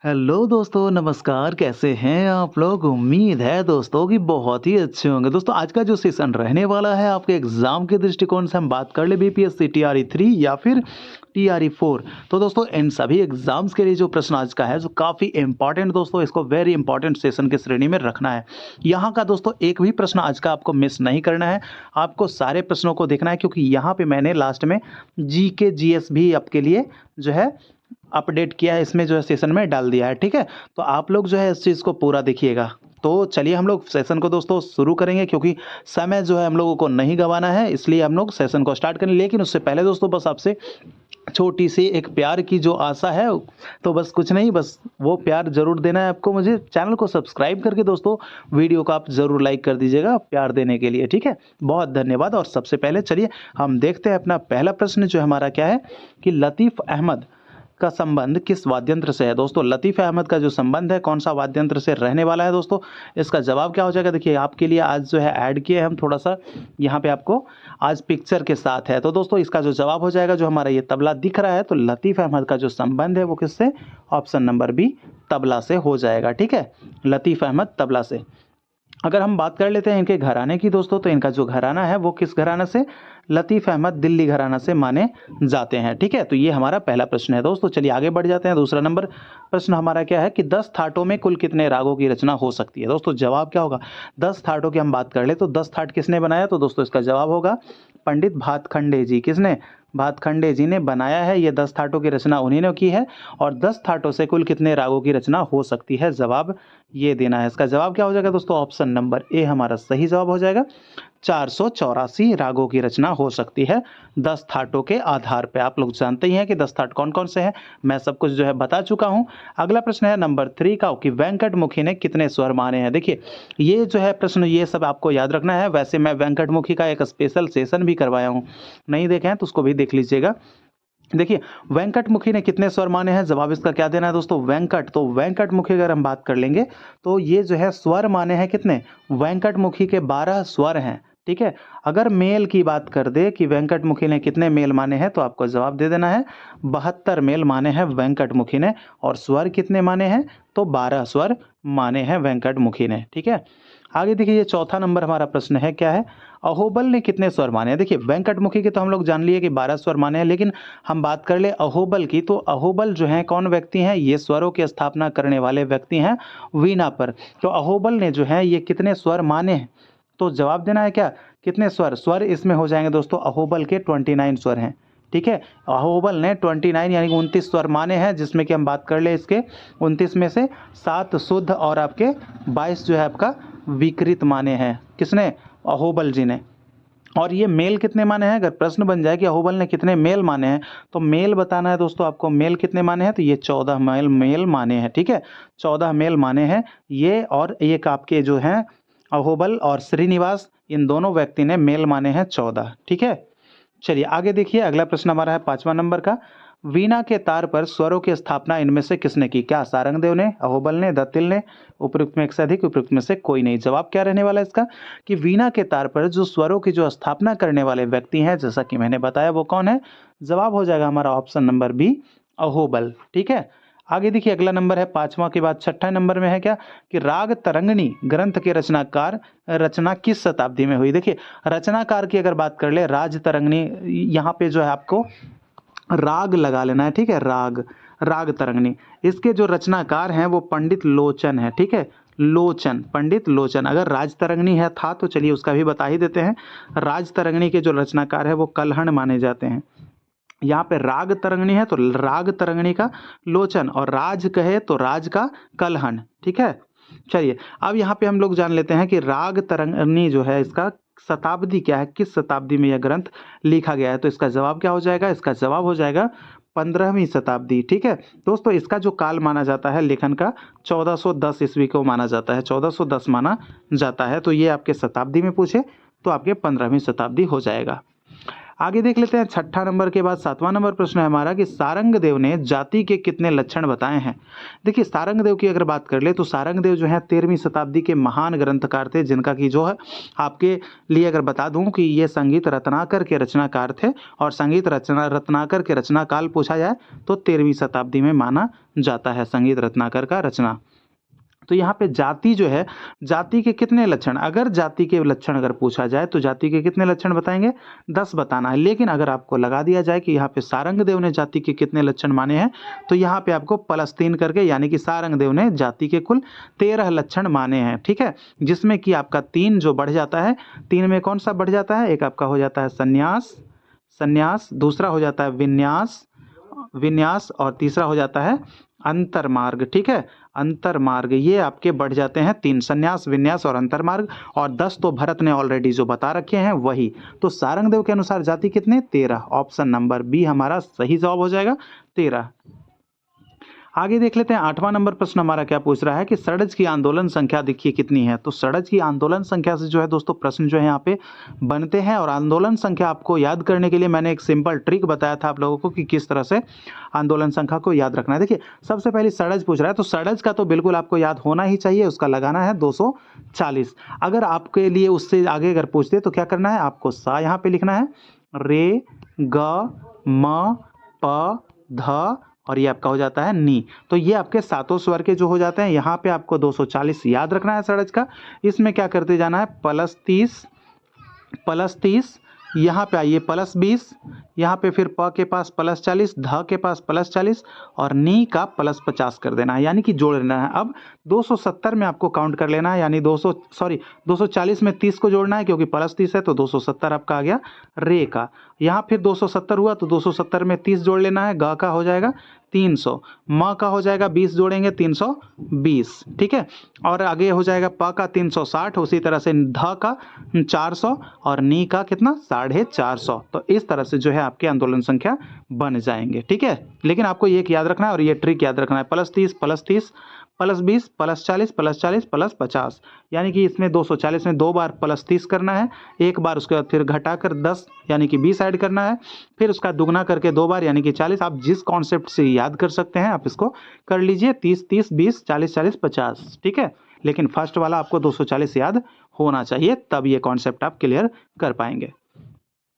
Hello दोस्तों, नमस्कार। कैसे हैं आप लोग? उम्मीद है दोस्तों कि बहुत ही अच्छे होंगे। दोस्तों आज का जो सेशन रहने वाला है आपके एग्ज़ाम के दृष्टिकोण से हम बात कर ले बीपीएससी टीआरई 3 या फिर टीआरई 4। तो दोस्तों इन सभी एग्ज़ाम्स के लिए जो प्रश्न आज का है जो काफ़ी इम्पोर्टेंट दोस्तों, इसको वेरी इंपॉर्टेंट सेशन की श्रेणी में रखना है। यहाँ का दोस्तों एक भी प्रश्न आज का आपको मिस नहीं करना है। आपको सारे प्रश्नों को देखना है क्योंकि यहाँ पे मैंने लास्ट में जीके जीएस भी आपके लिए जो है अपडेट किया है, इसमें जो है सेशन में डाल दिया है, ठीक है? तो आप लोग जो है इस चीज़ को पूरा देखिएगा। तो चलिए हम लोग सेशन को दोस्तों शुरू करेंगे क्योंकि समय जो है हम लोगों को नहीं गँवाना है, इसलिए हम लोग सेशन को स्टार्ट करें। लेकिन उससे पहले दोस्तों बस आपसे छोटी-सी एक प्यार की जो आशा है, तो बस कुछ नहीं, बस वो प्यार ज़रूर देना है आपको मुझे। चैनल को सब्सक्राइब करके दोस्तों वीडियो को आप ज़रूर लाइक कर दीजिएगा प्यार देने के लिए, ठीक है? बहुत धन्यवाद। और सबसे पहले चलिए हम देखते हैं अपना पहला प्रश्न जो हमारा क्या है कि लतीफ़ अहमद का संबंध किस वाद्यंत्र से है? दोस्तों लतीफ़ अहमद का जो संबंध है कौन सा वाद्यंत्र से रहने वाला है दोस्तों? इसका जवाब क्या हो जाएगा? देखिए आपके लिए आज जो है ऐड किए हम थोड़ा-सा यहाँ पे आपको आज पिक्चर के साथ है। तो दोस्तों इसका जो जवाब हो जाएगा, जो हमारा ये तबला दिख रहा है, तो लतीफ़ अहमद का जो संबंध है वो किससे? ऑप्शन नंबर बी तबला से हो जाएगा, ठीक है? लतीफ़ अहमद तबला से। अगर हम बात कर लेते हैं इनके घराने की दोस्तों, तो इनका जो घराना है वो किस घराना से? लतीफ़ अहमद दिल्ली घराना से माने जाते हैं, ठीक है? तो ये हमारा पहला प्रश्न है दोस्तों। चलिए आगे बढ़ जाते हैं। दूसरा नंबर प्रश्न हमारा क्या है कि 10 थाटों में कुल कितने रागों की रचना हो सकती है? दोस्तों जवाब क्या होगा? 10 थाटों की हम बात कर ले तो 10 थाट किसने बनाया? तो दोस्तों इसका जवाब होगा पंडित भातखंडे जी। किसने? भातखंडे जी ने बनाया है। ये 10 थाटों की रचना उन्हीं ने की है। और 10 थाटों से कुल कितने रागों की रचना हो सकती है? जवाब ये देना है। इसका जवाब क्या हो जाएगा दोस्तों? ऑप्शन नंबर ए हमारा सही जवाब हो जाएगा। 484 रागों की रचना हो सकती है 10 थाटों के आधार पे। आप लोग जानते ही हैं कि 10 थाट कौन-कौन से हैं, मैं सब कुछ जो है बता चुका हूँ। अगला प्रश्न है नंबर 3 का कि वेंकटमुखी ने कितने स्वर माने हैं? देखिए, ये जो है प्रश्न ये सब आपको याद रखना है। वैसे मैं वेंकटमुखी का एक स्पेशल सेशन भी करवाया हूँ, नहीं देखे हैं तो उसको भी देख लीजिएगा। देखिए, वेंकटमुखी ने कितने स्वर माने हैं? जवाब इसका क्या देना है दोस्तों? वेंकट, तो वेंकटमुखी अगर हम बात कर लेंगे, तो ये जो है स्वर माने हैं कितने? वेंकटमुखी के 12 स्वर हैं, ठीक है? अगर मेल की बात कर दें कि वेंकटमुखी ने कितने मेल माने हैं, तो आपको जवाब दे देना है 72 मेल माने हैं वेंकटमुखी ने। और स्वर कितने माने हैं? तो 12 स्वर माने हैं वेंकटमुखी ने, ठीक है? आगे देखिए, ये चौथा नंबर हमारा प्रश्न है, क्या है? अहोबल ने कितने स्वर माने हैं? देखिए, वेंकटमुखी के तो हम लोग जान लिए कि 12 स्वर माने हैं, लेकिन हम बात कर ले अहोबल की, तो अहोबल जो हैं कौन व्यक्ति हैं? ये स्वरों की स्थापना करने वाले व्यक्ति हैं वीणा पर। तो अहोबल ने जो है ये कितने स्वर माने हैं? तो जवाब देना है क्या? कितने स्वर? स्वर इसमें हो जाएंगे दोस्तों, अहोबल के 29 स्वर हैं, ठीक है? अहोबल ने 29 यानी कि 29 स्वर माने हैं, जिसमें कि हम बात कर ले इसके 29 में से 7 शुद्ध और आपके 22 जो है आपका विकृत माने हैं। किसने? अहोबल जी ने। और ये मेल कितने माने हैं? अगर प्रश्न बन जाए कि अहोबल ने कितने मेल माने हैं, तो मेल बताना है दोस्तों आपको। मेल कितने माने हैं? तो ये 14 मेल माने हैं, ठीक है? 14 मेल माने हैं ये। और एक आपके जो हैं अहोबल और श्रीनिवास, इन दोनों व्यक्ति ने मेल माने हैं 14, ठीक है? चलिए आगे देखिए, अगला प्रश्न हमारा है 5वां नंबर का। वीणा के तार पर स्वरों की स्थापना इनमें से किसने की? क्या सारंगदेव ने, अहोबल ने, दत्तिल ने, उपयुक्त में एक से अधिक, उपयुक्त में से कोई नहीं? जवाब क्या रहने वाला है इसका कि वीणा के तार पर जो स्वरों की जो स्थापना करने वाले व्यक्ति हैं, जैसा कि मैंने बताया, वो कौन है? जवाब हो जाएगा हमारा ऑप्शन नंबर बी अहोबल, ठीक है? आगे देखिए, अगला नंबर है 5वां के बाद 6ठा नंबर में है क्या कि राग तरंगिणी ग्रंथ के रचनाकार रचना किस शताब्दी में हुई? देखिए, रचनाकार की अगर बात कर ले, राज तरंगिणी, यहाँ पे जो है आपको राग लगा लेना है, ठीक है? राग, राग तरंगिणी। इसके जो रचनाकार हैं वो पंडित लोचन है, ठीक है? लोचन, पंडित लोचन। अगर राज तरंगिणी है था तो चलिए उसका भी बता ही देते हैं। राज तरंगिणी के जो रचनाकार है वो कलहण माने जाते हैं। यहाँ पे राग तरंगिणी है तो राग तरंगिणी का लोचन, और राज कहे तो राज का कलहण, ठीक है? चलिए अब यहाँ पे हम लोग जान लेते हैं कि राग तरंगिणी जो है इसका शताब्दी क्या है, किस शताब्दी में यह ग्रंथ लिखा गया है? तो इसका जवाब क्या हो जाएगा? इसका जवाब हो जाएगा 15वीं शताब्दी, ठीक है? दोस्तों इसका जो काल माना जाता है लेखन का 1410 ईस्वी को माना जाता है, 1410 माना जाता है। तो ये आपके शताब्दी में पूछे तो आपके 15वीं शताब्दी हो जाएगा। आगे देख लेते हैं 6ठा नंबर के बाद 7वां नंबर प्रश्न है हमारा कि सारंगदेव ने जाति के कितने लक्षण बताए हैं। देखिए सारंगदेव की अगर बात कर ले तो सारंगदेव जो है 13वीं शताब्दी के महान ग्रंथकार थे, जिनका कि जो है आपके लिए अगर बता दूं कि ये संगीत रत्नाकर के रचनाकार थे, और संगीत रत्नाकर के रचना काल पूछा जाए तो 13वीं शताब्दी में माना जाता है संगीत रत्नाकर का रचना। तो यहाँ पे जाति जो है, जाति के कितने लक्षण, अगर जाति के लक्षण अगर पूछा जाए तो जाति के कितने लक्षण बताएंगे, 10 बताना है। लेकिन अगर आपको लगा दिया जाए कि यहाँ पे सारंगदेव ने जाति के कितने लक्षण माने हैं, तो यहाँ पे आपको +3 करके, यानी कि सारंगदेव ने जाति के कुल 13 लक्षण माने हैं। ठीक है, जिसमें कि आपका 3 जो बढ़ जाता है, 3 में कौन सा बढ़ जाता है, एक आपका हो जाता है संन्यास, दूसरा हो जाता है विन्यास, और तीसरा हो जाता है अंतरमार्ग। ठीक है, अंतरमार्ग, ये आपके बढ़ जाते हैं 3, संन्यास, विन्यास और अंतरमार्ग, और 10 तो भरत ने ऑलरेडी जो बता रखे हैं वही। तो सारंगदेव के अनुसार जाति कितने, 13। ऑप्शन नंबर बी हमारा सही जवाब हो जाएगा, 13। आगे देख लेते हैं 8वां नंबर प्रश्न हमारा क्या पूछ रहा है कि षड्ज की आंदोलन संख्या देखिए कितनी है। तो षड्ज की आंदोलन संख्या से जो है दोस्तों प्रश्न जो है यहाँ पे बनते हैं, और आंदोलन संख्या आपको याद करने के लिए मैंने एक सिंपल ट्रिक बताया था आप लोगों को कि किस तरह से आंदोलन संख्या को याद रखना है। देखिए सबसे पहले षड्ज पूछ रहा है, तो षड्ज का तो बिल्कुल आपको याद होना ही चाहिए, उसका लगाना है 240। अगर आपके लिए उससे आगे अगर पूछते तो क्या करना है, आपको सा यहाँ पे लिखना है, रे ग म प ध, और ये आपका हो जाता है नी। तो ये आपके सातों स्वर के जो हो जाते हैं, यहाँ पे आपको 240 याद रखना है षड्ज का। इसमें क्या करते जाना है, +30, यहाँ पे आइए +20, यहाँ पे फिर प के पास +40, ध के पास +40, और नी का +50 कर देना है, यानी कि जोड़ लेना है। अब 270 में आपको काउंट कर लेना है, यानी 240 में 30 को जोड़ना है, क्योंकि +30 है तो 270 आपका आ गया रे का। यहाँ फिर 270 हुआ तो 270 में 30 जोड़ लेना है, ग का हो जाएगा 300, म का हो जाएगा 20 जोड़ेंगे 320। ठीक है, और आगे हो जाएगा प का 360, उसी तरह से ध का 400, और नी का कितना 450। तो इस तरह से जो है आपके आंदोलन संख्या बन जाएंगे। ठीक है, लेकिन आपको ये याद रखना है और ये ट्रिक याद रखना है, +30 +30 +20 +40 +40 +50, यानी कि इसमें 240 में 2 बार +30 करना है, एक बार उसके बाद फिर घटाकर 10 यानी कि 20 ऐड करना है, फिर उसका दुगना करके 2 बार यानी कि 40। आप जिस कॉन्सेप्ट से याद कर सकते हैं आप इसको कर लीजिए, 30 30 20 40 40 50। ठीक है, लेकिन फर्स्ट वाला आपको 240 याद होना चाहिए, तब ये कॉन्सेप्ट आप क्लियर कर पाएंगे।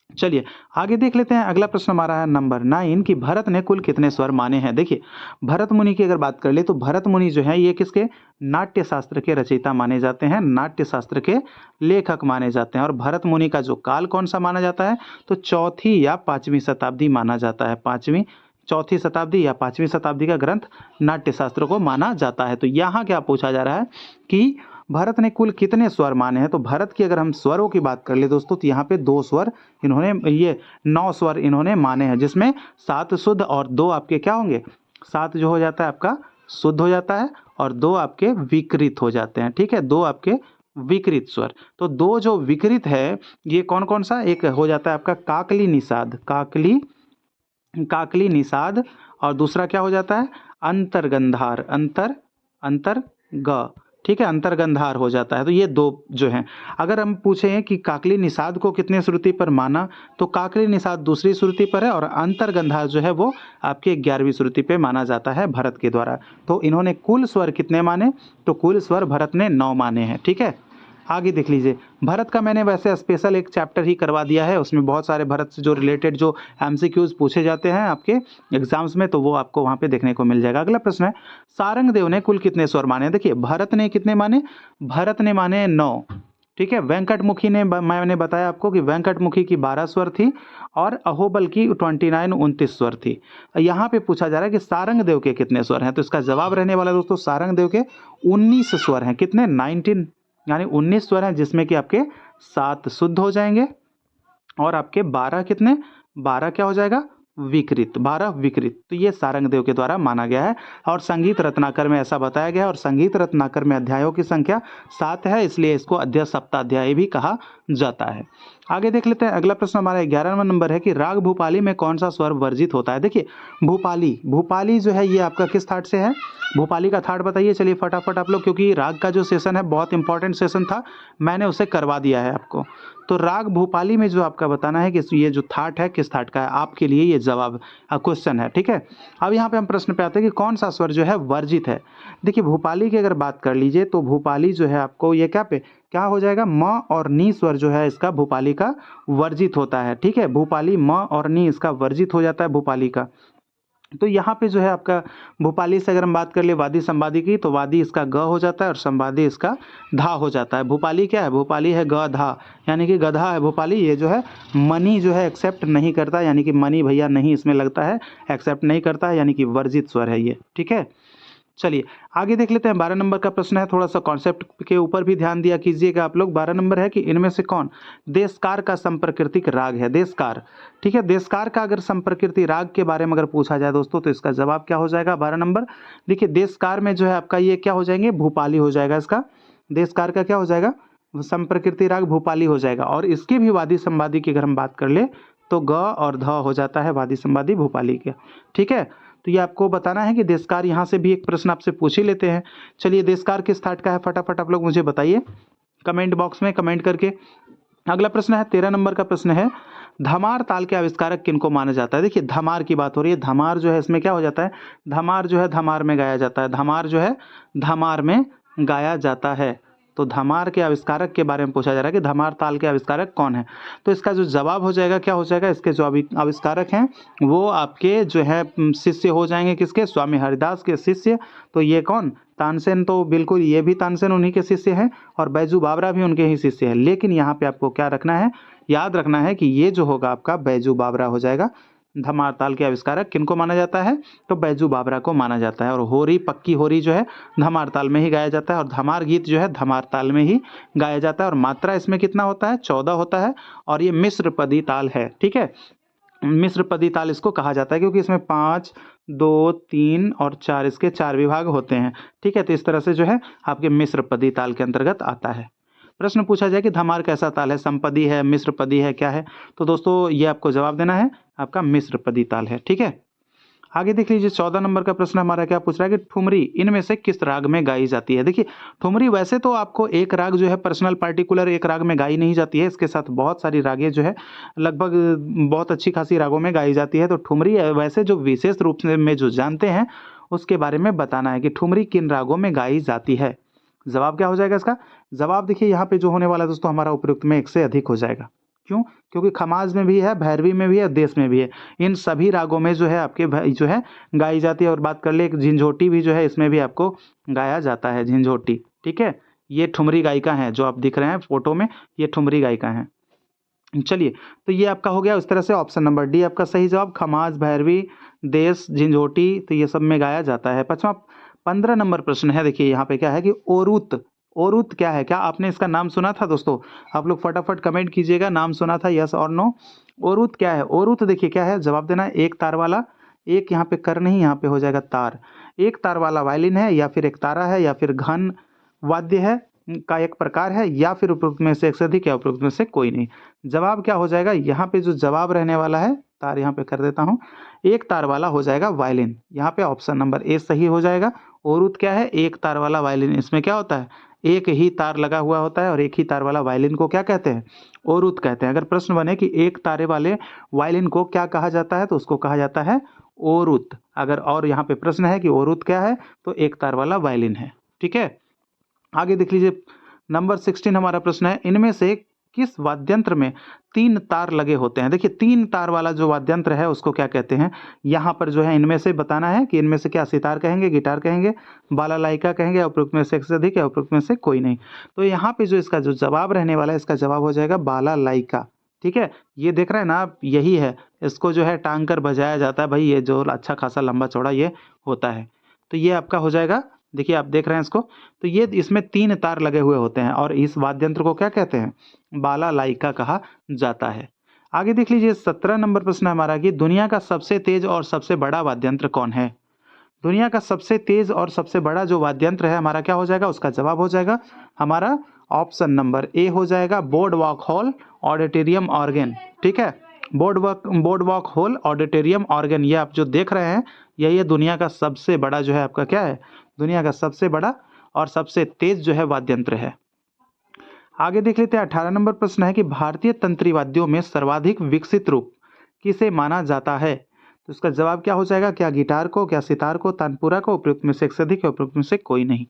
चलिए आगे देख लेते हैं, अगला प्रश्न हमारा है नंबर 9 कि भरत ने कुल कितने स्वर माने हैं। देखिए भरत मुनि की अगर बात कर ले तो भरत मुनि जो है ये किसके, नाट्य शास्त्र के रचयिता माने जाते हैं, नाट्य शास्त्र के लेखक माने जाते हैं। और भरत मुनि का जो काल कौन सा माना जाता है, तो 4वीं या 5वीं शताब्दी माना जाता है, 4वीं शताब्दी या 5वीं शताब्दी का ग्रंथ नाट्य शास्त्र को माना जाता है। तो यहाँ क्या पूछा जा रहा है कि भरत ने कुल कितने स्वर माने हैं। तो भरत की अगर हम स्वरों की बात कर ले दोस्तों, तो यहाँ पे 2 स्वर इन्होंने, ये 9 स्वर इन्होंने माने हैं, जिसमें 7 शुद्ध और 2 आपके क्या होंगे, 7 जो हो जाता है आपका शुद्ध हो जाता है, और 2 आपके विकृत हो जाते हैं। ठीक है, 2 आपके विकृत स्वर। तो 2 जो विकृत है ये कौन कौन सा, एक हो जाता है आपका काकली निषाद, और दूसरा क्या हो जाता है अंतर्गंधार, अंतर ग। ठीक है, अंतर्गंधार हो जाता है। तो ये 2 जो हैं, अगर हम पूछें कि काकली निषाद को कितने श्रुति पर माना, तो काकली निषाद दूसरी श्रुति पर है, और अंतर्गंधार जो है वो आपके 11वीं श्रुति पे माना जाता है भरत के द्वारा। तो इन्होंने कुल स्वर कितने माने, तो कुल स्वर भरत ने 9 माने हैं। ठीक है, आगे देख लीजिए, भरत का मैंने वैसे स्पेशल एक चैप्टर ही करवा दिया है, उसमें बहुत सारे भरत से जो रिलेटेड जो MCQs पूछे जाते हैं आपके एग्जाम्स में, तो वो आपको वहाँ पे देखने को मिल जाएगा। अगला प्रश्न है, सारंगदेव ने कुल कितने स्वर माने। देखिए भरत ने कितने माने, भरत ने माने 9। ठीक है, वेंकटमुखी ने, मैंने बताया आपको कि वेंकटमुखी की 12 स्वर थी, और अहोबल की 29 स्वर थी। यहाँ पे पूछा जा रहा है कि सारंगदेव के कितने स्वर हैं, तो इसका जवाब रहने वाला दोस्तों सारंगदेव के 19 स्वर हैं। कितने, 19, यानी 19 स्वर हैं, जिसमें कि आपके 7 शुद्ध हो जाएंगे, और आपके 12 कितने, 12 क्या हो जाएगा विकृत, 12 विकृत। तो ये सारंगदेव के द्वारा माना गया है, और संगीत रत्नाकर में ऐसा बताया गया है। और संगीत रत्नाकर में अध्यायों की संख्या 7 है, इसलिए इसको अध्यय सप्ताध्यायी भी कहा जाता है। आगे देख लेते हैं अगला प्रश्न हमारा 11वां नंबर है कि राग भूपाली में कौन सा स्वर वर्जित होता है। देखिए भूपाली जो है ये आपका किस थाट से है, भूपाली का थाट बताइए। चलिए फटाफट आप लोग, क्योंकि राग का जो सेशन है बहुत इंपॉर्टेंट सेशन था, मैंने उसे करवा दिया है आपको। तो राग भूपाली में जो आपका बताना है कि ये जो थाट है किस थाट का है, आपके लिए ये जवाब क्वेश्चन है, ठीक है। अब यहाँ पे हम प्रश्न पे आते हैं कि कौन सा स्वर जो है वर्जित है। देखिए भूपाली की अगर बात कर लीजिए तो भूपाली जो है आपको ये क्या हो जाएगा, म और नी स्वर जो है इसका भूपाली का वर्जित होता है, ठीक है। भूपाली म और नी इसका वर्जित हो जाता है भूपाली का। तो यहाँ पे जो है आपका भूपाली से अगर हम बात कर ले वादी संवादी की, तो वादी इसका ग हो जाता है और संवादी इसका धा हो जाता है। भूपाली क्या है, भूपाली है ग धा, यानी कि गधा है भूपाली। ये जो है मनी जो है एक्सेप्ट नहीं करता, यानी कि मनी भैया नहीं इसमें लगता है, एक्सेप्ट नहीं करता है, यानी कि वर्जित स्वर है ये, ठीक है। चलिए आगे देख लेते हैं 12 नंबर का प्रश्न है, थोड़ा सा कॉन्सेप्ट के ऊपर भी ध्यान दिया कीजिएगा आप लोग। 12 नंबर है कि इनमें से कौन देशकार का संप्रकृतिक राग है। देशकार, ठीक है। देशकार का अगर संप्रकृति राग के बारे में अगर पूछा जाए दोस्तों तो इसका जवाब क्या हो जाएगा 12 नंबर। देखिए देशकार में जो है आपका ये क्या हो जाएंगे, भूपाली हो जाएगा इसका। देशकार का क्या हो जाएगा, संप्रकृति राग भूपाली हो जाएगा। और इसके भी वादी संवादी की अगर हम बात कर ले तो ग और ध हो जाता है वादी संवादी भूपाली के, ठीक है। तो ये आपको बताना है कि देशकार, यहाँ से भी एक प्रश्न आपसे पूछ ही लेते हैं। चलिए देशकार किस थाट का है, फटाफट आप लोग मुझे बताइए कमेंट बॉक्स में कमेंट करके। अगला प्रश्न है 13 नंबर का प्रश्न है, धमार ताल के आविष्कारक किनको माना जाता है। देखिए धमार की बात हो रही है, धमार जो है इसमें क्या हो जाता है, धमार जो है धमार में गाया जाता है, धमार जो है धमार में गाया जाता है। तो धमार के आविष्कारक के बारे में पूछा जा रहा है कि धमार ताल के आविष्कारक कौन है। तो इसका जो जवाब हो जाएगा क्या हो जाएगा, इसके जो आविष्कारक हैं वो आपके जो है शिष्य हो जाएंगे, किसके, स्वामी हरिदास के शिष्य। तो ये कौन, तानसेन, तो बिल्कुल ये भी तानसेन उन्हीं के शिष्य हैं और बैजू बावरा भी उनके ही शिष्य हैं। लेकिन यहाँ पे आपको क्या रखना है, याद रखना है कि ये जो होगा आपका बैजू बावरा हो जाएगा। धमार ताल के आविष्कारक किनको माना जाता है, तो बैजू बावरा को माना जाता है। और होरी, पक्की होरी जो है धमार ताल में ही गाया जाता है और धमार गीत जो है धमार ताल में ही गाया जाता है। और मात्रा इसमें कितना होता है, 14 होता है। और ये मिश्र पदी ताल है, ठीक है। मिश्र पदी ताल इसको कहा जाता है क्योंकि इसमें 5, 2, 3 और 4 इसके 4 विभाग होते हैं, ठीक है। तो इस तरह से जो है आपके मिश्र पदी ताल के अंतर्गत आता है। प्रश्न पूछा जाए कि धमार कैसा ताल है, संपदी है, मिश्र पदी है, क्या है, तो दोस्तों ये आपको जवाब देना है, आपका मिश्र पदी ताल है, ठीक है। आगे देख लीजिए 14 नंबर का प्रश्न हमारा क्या पूछ रहा है कि ठुमरी इनमें से किस राग में गाई जाती है। देखिए ठुमरी वैसे तो आपको एक राग जो है पर्सनल पार्टिकुलर एक राग में गाई नहीं जाती है, इसके साथ बहुत सारी रागें जो है लगभग बहुत अच्छी खासी रागों में गाई जाती है। तो ठुमरी वैसे जो विशेष रूप में जो जानते हैं उसके बारे में बताना है कि ठुमरी किन रागों में गाई जाती है। जवाब क्या हो जाएगा इसका, जवाब देखिए यहाँ पे जो होने वाला है दोस्तों हमारा उपयुक्त में 1 से अधिक हो जाएगा। क्यों, क्योंकि खमाज में भी है, भैरवी में भी है, देश में भी है। इन सभी रागों में जो है आपके जो है गाई जाती है। और बात कर ले एक झिंझोटी भी जो है इसमें भी आपको गाया जाता है, झिंझोटी, ठीक है। ये ठुमरी गायिका हैं जो आप दिख रहे हैं फोटो में, ये ठुमरी गायिका हैं। चलिए तो ये आपका हो गया इस तरह से, ऑप्शन नंबर डी आपका सही जवाब, खमाज, भैरवी, देश, झिंझोटी, तो ये सब में गाया जाता है। 15 नंबर प्रश्न है, देखिए यहाँ पे क्या है कि ओरुत, ओरुत क्या है, क्या आपने इसका नाम सुना था दोस्तों, आप लोग फटाफट कमेंट कीजिएगा, नाम सुना था यस और नो। ओरुत क्या है, ओरुत देखिए क्या है, जवाब देना है एक तार वाला, एक यहाँ पे कर नहीं, यहाँ पे हो जाएगा तार, एक तार वाला वायलिन है या फिर एक तारा है या फिर घन वाद्य है का एक प्रकार है या फिर उपरोक्त में से एक से अधिक या उपरोक्त में से कोई नहीं। जवाब क्या हो जाएगा, यहाँ पे जो जवाब रहने वाला है, तार यहाँ पे कर देता हूँ, एक तार वाला हो जाएगा वायलिन, यहाँ पे ऑप्शन नंबर ए सही हो जाएगा। ओरुत क्या है, एक तार वाला वायलिन, इसमें क्या होता है एक ही तार लगा हुआ होता है और एक ही तार वाला वायलिन को क्या कहते हैं, ओरुत कहते हैं। अगर प्रश्न बने कि एक तारे वाले वायलिन को क्या कहा जाता है तो उसको कहा जाता है ओरुत। अगर और यहाँ पे प्रश्न है कि ओरुत क्या है तो एक तार वाला वायलिन है, ठीक है। आगे देख लीजिए नंबर 16 हमारा प्रश्न है, इनमें से किस वाद्यंत्र में 3 तार लगे होते हैं। देखिए 3 तार वाला जो वाद्यंत्र है उसको क्या कहते हैं, यहाँ पर जो है इनमें से बताना है कि इनमें से क्या सितार कहेंगे, गिटार कहेंगे, बालालाइका कहेंगे, उपयुक्त में से एक से अधिक या उपयुक्त में से कोई नहीं। तो यहाँ पे जो इसका जो जवाब रहने वाला है, इसका जवाब हो जाएगा बालालाइका, ठीक है। ये देख रहे हैं ना आप, यही है, इसको जो है टांग कर बजाया जाता है भाई, ये जो अच्छा खासा लंबा चौड़ा ये होता है। तो ये आपका हो जाएगा, देखिए आप देख रहे हैं इसको, तो ये इसमें 3 तार लगे हुए होते हैं और इस वाद्यंत्र को क्या कहते हैं, बालालाइका कहा जाता है। आगे देख लीजिए 17 नंबर प्रश्न हमारा कि दुनिया का सबसे तेज और सबसे बड़ा वाद्यंत्र कौन है। दुनिया का सबसे तेज और सबसे बड़ा जो वाद्यंत्र है हमारा क्या हो जाएगा, उसका जवाब हो जाएगा हमारा ऑप्शन नंबर ए हो जाएगा board walk hall auditorium organ. ठीक है, board walk hall auditorium organ, ये आप जो देख रहे हैं यही है दुनिया का सबसे बड़ा जो है आपका क्या है, दुनिया का सबसे बड़ा और सबसे तेज जो है वाद्य यंत्र है। आगे देख लेते हैं 18 नंबर प्रश्न है कि भारतीय तंत्री वाद्यों में सर्वाधिक विकसित रूप किसे माना जाता है? तो इसका जवाब क्या हो जाएगा, क्या गिटार को, क्या सितार को, तानपुरा को, उपयुक्त में से एक से अधिक है, उपयुक्त में से कोई नहीं।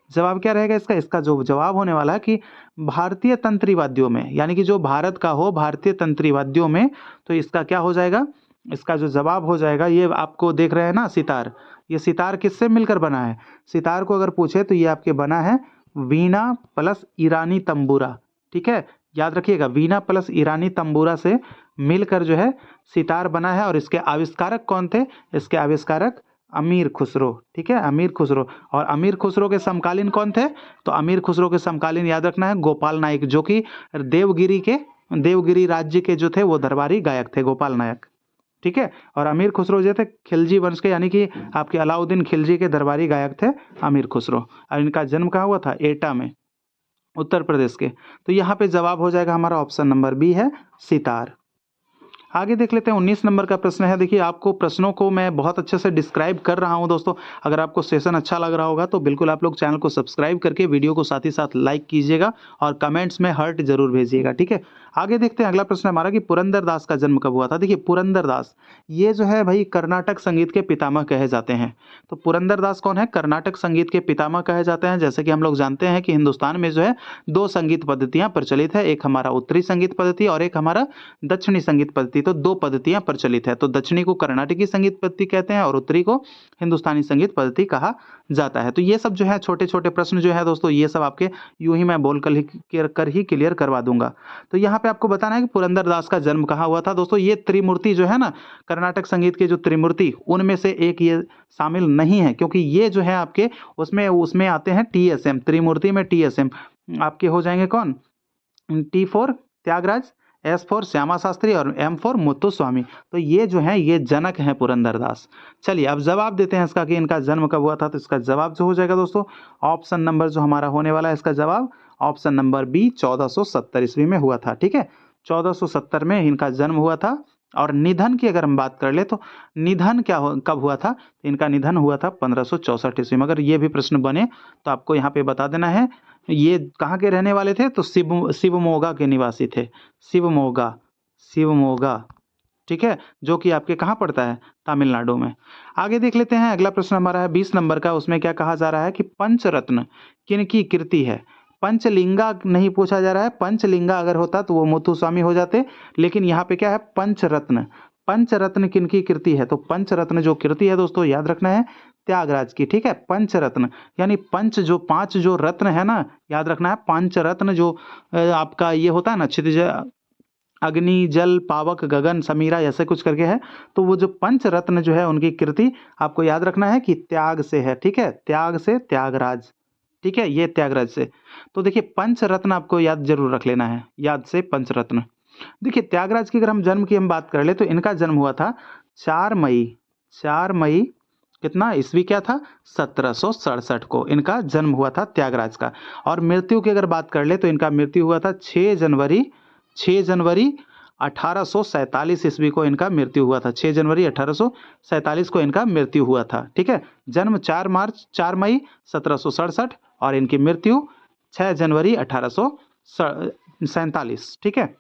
जवाब क्या रहेगा इसका, इसका जो जवाब होने वाला है कि भारतीय तंत्री वाद्यों में, यानी कि जो भारत का हो भारतीय तंत्री वाद्यों में, तो इसका क्या हो जाएगा, इसका जो जवाब हो जाएगा, ये आपको देख रहे हैं ना सितार, ये सितार किससे मिलकर बना है? सितार को अगर पूछे तो ये आपके बना है वीणा प्लस ईरानी तंबूरा। ठीक है, याद रखिएगा वीणा प्लस ईरानी तंबूरा से मिलकर जो है सितार बना है। और इसके आविष्कारक कौन थे? इसके आविष्कारक अमीर खुसरो। ठीक है, अमीर खुसरो। और अमीर खुसरो के समकालीन कौन थे? तो अमीर खुसरो के समकालीन याद रखना है गोपाल नायक, जो कि देवगिरी राज्य के जो थे वो दरबारी गायक थे, गोपाल नायक। ठीक है, और अमीर खुसरो जो थे खिलजी वंश के, यानी कि आपके अलाउद्दीन खिलजी के दरबारी गायक थे अमीर खुसरो। और इनका जन्म कहाँ हुआ था? एटा में, उत्तर प्रदेश के। तो यहाँ पे जवाब हो जाएगा हमारा ऑप्शन नंबर बी है सितार। आगे देख लेते हैं 19 नंबर का प्रश्न है। देखिए आपको प्रश्नों को मैं बहुत अच्छे से डिस्क्राइब कर रहा हूं दोस्तों। अगर आपको सेशन अच्छा लग रहा होगा तो बिल्कुल आप लोग चैनल को सब्सक्राइब करके वीडियो को साथ ही साथ लाइक कीजिएगा और कमेंट्स में हार्ट जरूर भेजिएगा। ठीक है, आगे देखते हैं अगला प्रश्न हमारा कि पुरंदर दास का जन्म कब हुआ था। देखिए पुरंदर दास ये जो है भाई कर्नाटक संगीत के पितामह कहे जाते हैं। तो पुरंदर दास कौन है? कर्नाटक संगीत के पितामह कहे जाते हैं। जैसे कि हम लोग जानते हैं कि हिंदुस्तान में जो है दो संगीत पद्धतियां प्रचलित है, एक हमारा उत्तरी संगीत पद्धति और एक हमारा दक्षिणी संगीत पद्धति। तो दो पद्धतियां प्रचलित है, तो दक्षिणी को कर्नाटकी संगीत पद्धति कहते हैं और उत्तरी को हिंदुस्तानी संगीत पद्धति कहा जाता है। तो ये सब जो है छोटे छोटे प्रश्न जो है दोस्तों, ये सब आपके यूं ही मैं बोल कर ही क्लियर करवा दूंगा। तो यहाँ पे आपको बताना है कि पुरंदर दास का जन्म कहाँ हुआ था। दोस्तों ये त्रिमूर्ति जो है ना, कर्नाटक संगीत के जो त्रिमूर्ति, उनमें से एक ये शामिल नहीं है, क्योंकि ये जो है आपके उसमें आते हैं टीएसएम, त्रिमूर्ति में टीएसएम आपके हो जाएंगे कौन? T for Tyagaraja, S for Shyama Shastri और एम फॉर मुत्तुस्वामी। तो ये जो है ये जनक हैं पुरंदरदास। चलिए अब जवाब देते हैं इसका कि इनका जन्म कब हुआ था। तो इसका जवाब जो हो जाएगा दोस्तों, ऑप्शन नंबर जो हमारा होने वाला है इसका जवाब ऑप्शन नंबर बी 1470 ईस्वी में हुआ था। ठीक है, 1470 में इनका जन्म हुआ था। और निधन की अगर हम बात कर ले तो निधन कब हुआ था? तो इनका निधन हुआ था 1564 ईस्वी में। अगर ये भी प्रश्न बने तो आपको यहाँ पे बता देना है ये कहाँ के रहने वाले थे। तो शिवमोगा के निवासी थे, शिवमोगा। ठीक है, जो कि आपके कहाँ पड़ता है? तमिलनाडु में। आगे देख लेते हैं अगला प्रश्न हमारा है 20 नंबर का। उसमें क्या कहा जा रहा है कि पंचरत्न किनकी कृति है? पंचलिंगा नहीं पूछा जा रहा है, पंचलिंगा अगर होता तो वो मुत्तुस्वामी हो जाते, लेकिन यहाँ पे क्या है पंचरत्न। पंचरत्न किनकी कृति है? तो पंचरत्न जो कृति है दोस्तों याद रखना है त्यागराज की। ठीक है, पंचरत्न यानी पांच जो रत्न है ना, याद रखना है पंचरत्न जो आपका ये होता है ना, क्षितिज अग्नि जल पावक गगन समीरा ऐसे कुछ करके है। तो वो जो पंचरत्न जो है उनकी कृति आपको याद रखना है कि त्याग से है। ठीक है, त्याग से त्यागराज। ठीक है, ये त्यागराज से। तो देखिए पंचरत्न आपको याद जरूर रख लेना है, याद से पंचरत्न। देखिए त्यागराज की अगर हम जन्म की हम बात कर ले तो इनका जन्म हुआ था 4 मई कितना ईस्वी क्या था? 1767 को इनका जन्म हुआ था त्यागराज का। और मृत्यु की अगर बात कर ले तो इनका मृत्यु हुआ था 6 जनवरी 1847 ईस्वी को इनका मृत्यु हुआ था। 6 जनवरी 1847 को इनका मृत्यु हुआ था। ठीक है, जन्म 4 मई 1767 और इनकी मृत्यु 6 जनवरी 1847। ठीक है,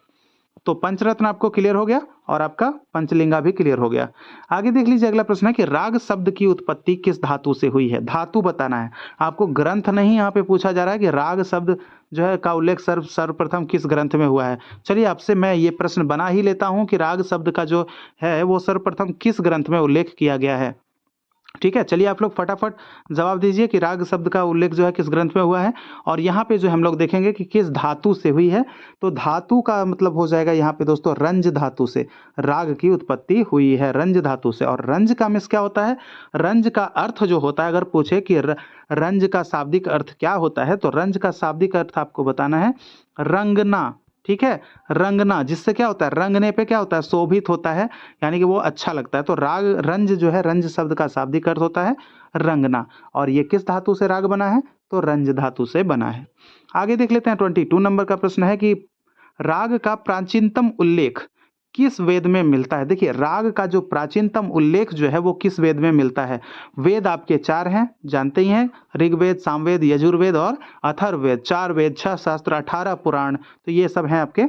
तो पंचरत्न आपको क्लियर हो गया और आपका पंचलिंगा भी क्लियर हो गया। आगे देख लीजिए अगला प्रश्न है कि राग शब्द की उत्पत्ति किस धातु से हुई है? धातु बताना है आपको, ग्रंथ नहीं यहाँ पे पूछा जा रहा है कि राग शब्द जो है का उल्लेख सर्वप्रथम किस ग्रंथ में हुआ है। चलिए आपसे मैं ये प्रश्न बना ही लेता हूँ कि राग शब्द का जो है वो सर्वप्रथम किस ग्रंथ में उल्लेख किया गया है। ठीक है, चलिए आप लोग फटाफट जवाब दीजिए कि राग शब्द का उल्लेख जो है किस ग्रंथ में हुआ है। और यहाँ पे जो हम लोग देखेंगे कि किस धातु से हुई है। तो धातु का मतलब हो जाएगा यहाँ पे दोस्तों रंज धातु से राग की उत्पत्ति हुई है, रंज धातु से। और रंज का मीन्स क्या होता है? रंज का अर्थ जो होता है, अगर पूछे कि रंज का शाब्दिक अर्थ क्या होता है, तो रंज का शाब्दिक अर्थ आपको बताना है रंगना। ठीक है। रंगना, जिससे क्या होता है, रंगने पे क्या होता है, शोभित होता है, यानी कि वो अच्छा लगता है। तो राग, रंज जो है, रंज शब्द का शाब्दिक अर्थ होता है रंगना, और ये किस धातु से राग बना है, तो रंज धातु से बना है। आगे देख लेते हैं 22 नंबर का प्रश्न है कि राग का प्राचीनतम उल्लेख किस वेद में मिलता है। देखिए, राग का जो प्राचीनतम उल्लेख जो है वो किस वेद में मिलता है। वेद आपके 4 हैं, जानते ही हैं, ऋग्वेद, सामवेद, यजुर्वेद और अथर्ववेद। 4 वेद, 6 शास्त्र, 18 पुराण, तो ये सब हैं आपके।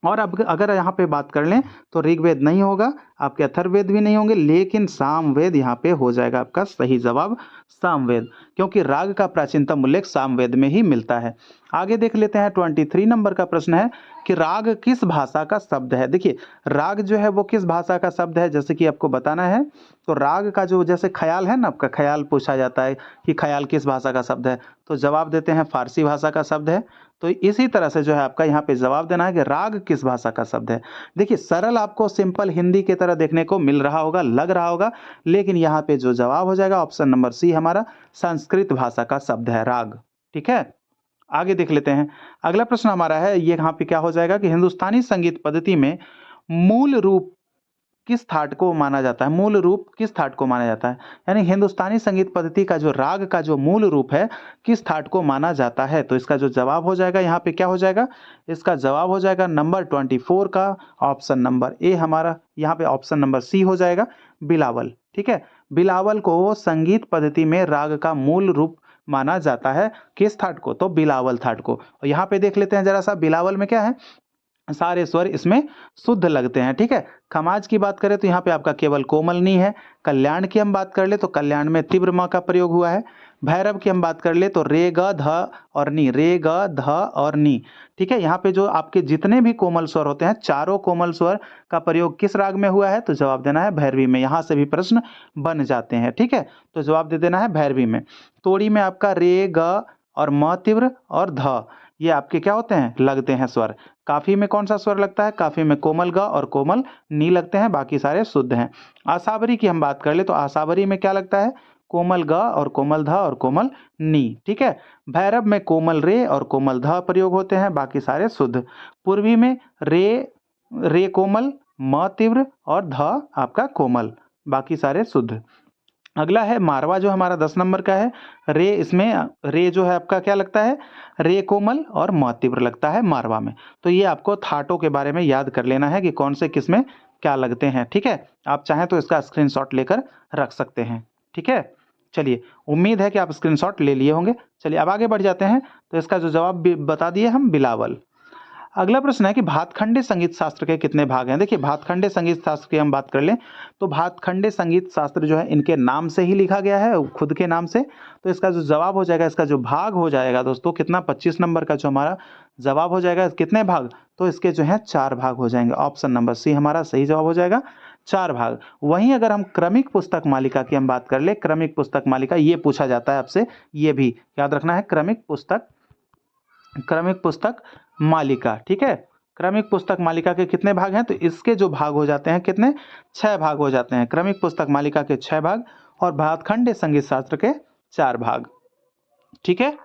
और अब अगर यहाँ पे बात कर लें तो ऋग्वेद नहीं होगा, आपके अथर्ववेद भी नहीं होंगे, लेकिन सामवेद यहाँ पे हो जाएगा आपका सही जवाब, सामवेद, क्योंकि राग का प्राचीनतम उल्लेख सामवेद में ही मिलता है। आगे देख लेते हैं 23 नंबर का प्रश्न है कि राग किस भाषा का शब्द है। देखिए, राग जो है वो किस भाषा का शब्द है, जैसे कि आपको बताना है। तो राग का जो, जैसे ख्याल है ना, आपका ख्याल पूछा जाता है कि ख्याल किस भाषा का शब्द है, तो जवाब देते हैं फारसी भाषा का शब्द है। तो इसी तरह से जो है आपका यहाँ पे जवाब देना है कि राग किस भाषा का शब्द है। देखिए, सरल आपको सिंपल हिंदी की तरह देखने को मिल रहा होगा, लग रहा होगा, लेकिन यहाँ पे जो जवाब हो जाएगा ऑप्शन नंबर सी हमारा, संस्कृत भाषा का शब्द है राग। ठीक है, आगे देख लेते हैं। अगला प्रश्न हमारा है, ये यहाँ पे क्या हो जाएगा कि हिंदुस्तानी संगीत पद्धति में मूल रूप किस थाट को माना जाता है। मूल रूप किस थाट को माना जाता है, यानी हिंदुस्तानी संगीत पद्धति का जो राग का जो मूल रूप है किस थाट को माना जाता है। तो इसका जो जवाब हो जाएगा यहाँ पे क्या हो जाएगा, इसका जवाब हो जाएगा नंबर 24 का ऑप्शन नंबर ए हमारा, यहाँ पे ऑप्शन नंबर सी हो जाएगा, बिलावल। ठीक है, बिलावल को संगीत पद्धति में राग का मूल रूप माना जाता है, किस थाट को, तो बिलावल थाट को। और यहाँ पे देख लेते हैं जरा सा, बिलावल में क्या है, सारे स्वर इसमें शुद्ध लगते हैं। ठीक है, खमाज की बात करें तो यहाँ पे आपका केवल कोमल नी है। कल्याण की हम बात कर ले तो कल्याण में तीव्र म का प्रयोग हुआ है। भैरव की हम बात कर ले तो रे ग ध और नी, रे ग ध और नी। ठीक है, यहाँ पे जो आपके जितने भी कोमल स्वर होते हैं, चारों कोमल स्वर का प्रयोग किस राग में हुआ है, तो जवाब देना है भैरवी में। यहाँ से भी प्रश्न बन जाते हैं। ठीक है, तो जवाब दे देना है भैरवी में। तोड़ी में आपका रे ग और म तीव्र और ध, ये आपके क्या होते हैं, लगते हैं स्वर। काफी में कौन सा स्वर लगता है, काफी में कोमल ग और कोमल नी लगते हैं, बाकी सारे शुद्ध हैं। आसावरी की हम बात कर ले तो आसावरी में क्या लगता है, कोमल ग और कोमल ध और कोमल नी। ठीक है, भैरव में कोमल रे और कोमल ध प्रयोग होते हैं, बाकी सारे शुद्ध। पूर्वी में रे कोमल, म तीव्र और ध आपका कोमल, बाकी सारे शुद्ध। अगला है मारवा, जो हमारा 10 नंबर का है। रे, इसमें रे जो है आपका क्या लगता है, रे कोमल और म तीव्र लगता है मारवा में। तो ये आपको थाटों के बारे में याद कर लेना है कि कौन से किस में क्या लगते हैं। ठीक है, आप चाहें तो इसका स्क्रीनशॉट लेकर रख सकते हैं। ठीक है, चलिए, उम्मीद है कि आप स्क्रीनशॉट ले लिए होंगे। चलिए अब आगे बढ़ जाते हैं। तो इसका जो जवाब भी बता दिए हम, बिलावल। अगला प्रश्न है कि भातखंडे संगीत शास्त्र के कितने भाग हैं। देखिए, भातखंडे संगीत शास्त्र की हम बात कर लें तो भातखंडे संगीत शास्त्र जो है इनके नाम से ही लिखा गया है, खुद के नाम से। तो इसका जो जवाब हो जाएगा, इसका जो भाग हो जाएगा दोस्तों, कितना, 25 नंबर का जो हमारा जवाब हो जाएगा, कितने भाग, तो इसके जो है 4 भाग हो जाएंगे। ऑप्शन नंबर सी हमारा सही जवाब हो जाएगा, 4 भाग। वहीं अगर हम क्रमिक पुस्तक मालिका की हम बात कर ले, क्रमिक पुस्तक मालिका, ये पूछा जाता है आपसे, ये भी याद रखना है, क्रमिक पुस्तक मालिका। ठीक है, क्रमिक पुस्तक मालिका के कितने भाग हैं, तो इसके जो भाग हो जाते हैं कितने, 6 भाग हो जाते हैं। क्रमिक पुस्तक मालिका के 6 भाग और भातखंडे संगीत शास्त्र के 4 भाग। ठीक है,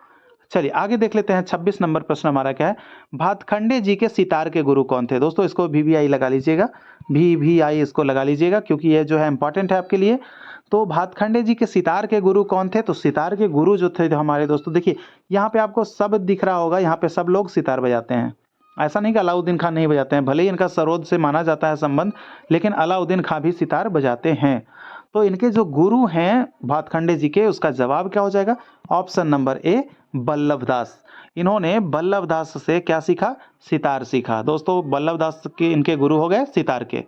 चलिए आगे देख लेते हैं। 26 नंबर प्रश्न हमारा क्या है, भातखंडे जी के सितार के गुरु कौन थे। दोस्तों इसको VVI लगा लीजिएगा, VVI इसको लगा लीजिएगा, क्योंकि ये जो है इंपॉर्टेंट है आपके लिए। तो भातखंडे जी के सितार के गुरु कौन थे, तो सितार के गुरु जो थे हमारे दोस्तों, देखिए यहाँ पे आपको सब दिख रहा होगा, यहाँ पे सब लोग सितार बजाते हैं। ऐसा नहीं कि अलाउद्दीन खान नहीं बजाते हैं, भले ही इनका सरोद से माना जाता है संबंध, लेकिन अलाउद्दीन खान भी सितार बजाते हैं। तो इनके जो गुरु हैं भातखंडे जी के, उसका जवाब क्या हो जाएगा, ऑप्शन नंबर ए, बल्लभ दास। इन्होंने बल्लभ दास से क्या सीखा, सितार सीखा। दोस्तों बल्लभ दास के इनके गुरु हो गए सितार के।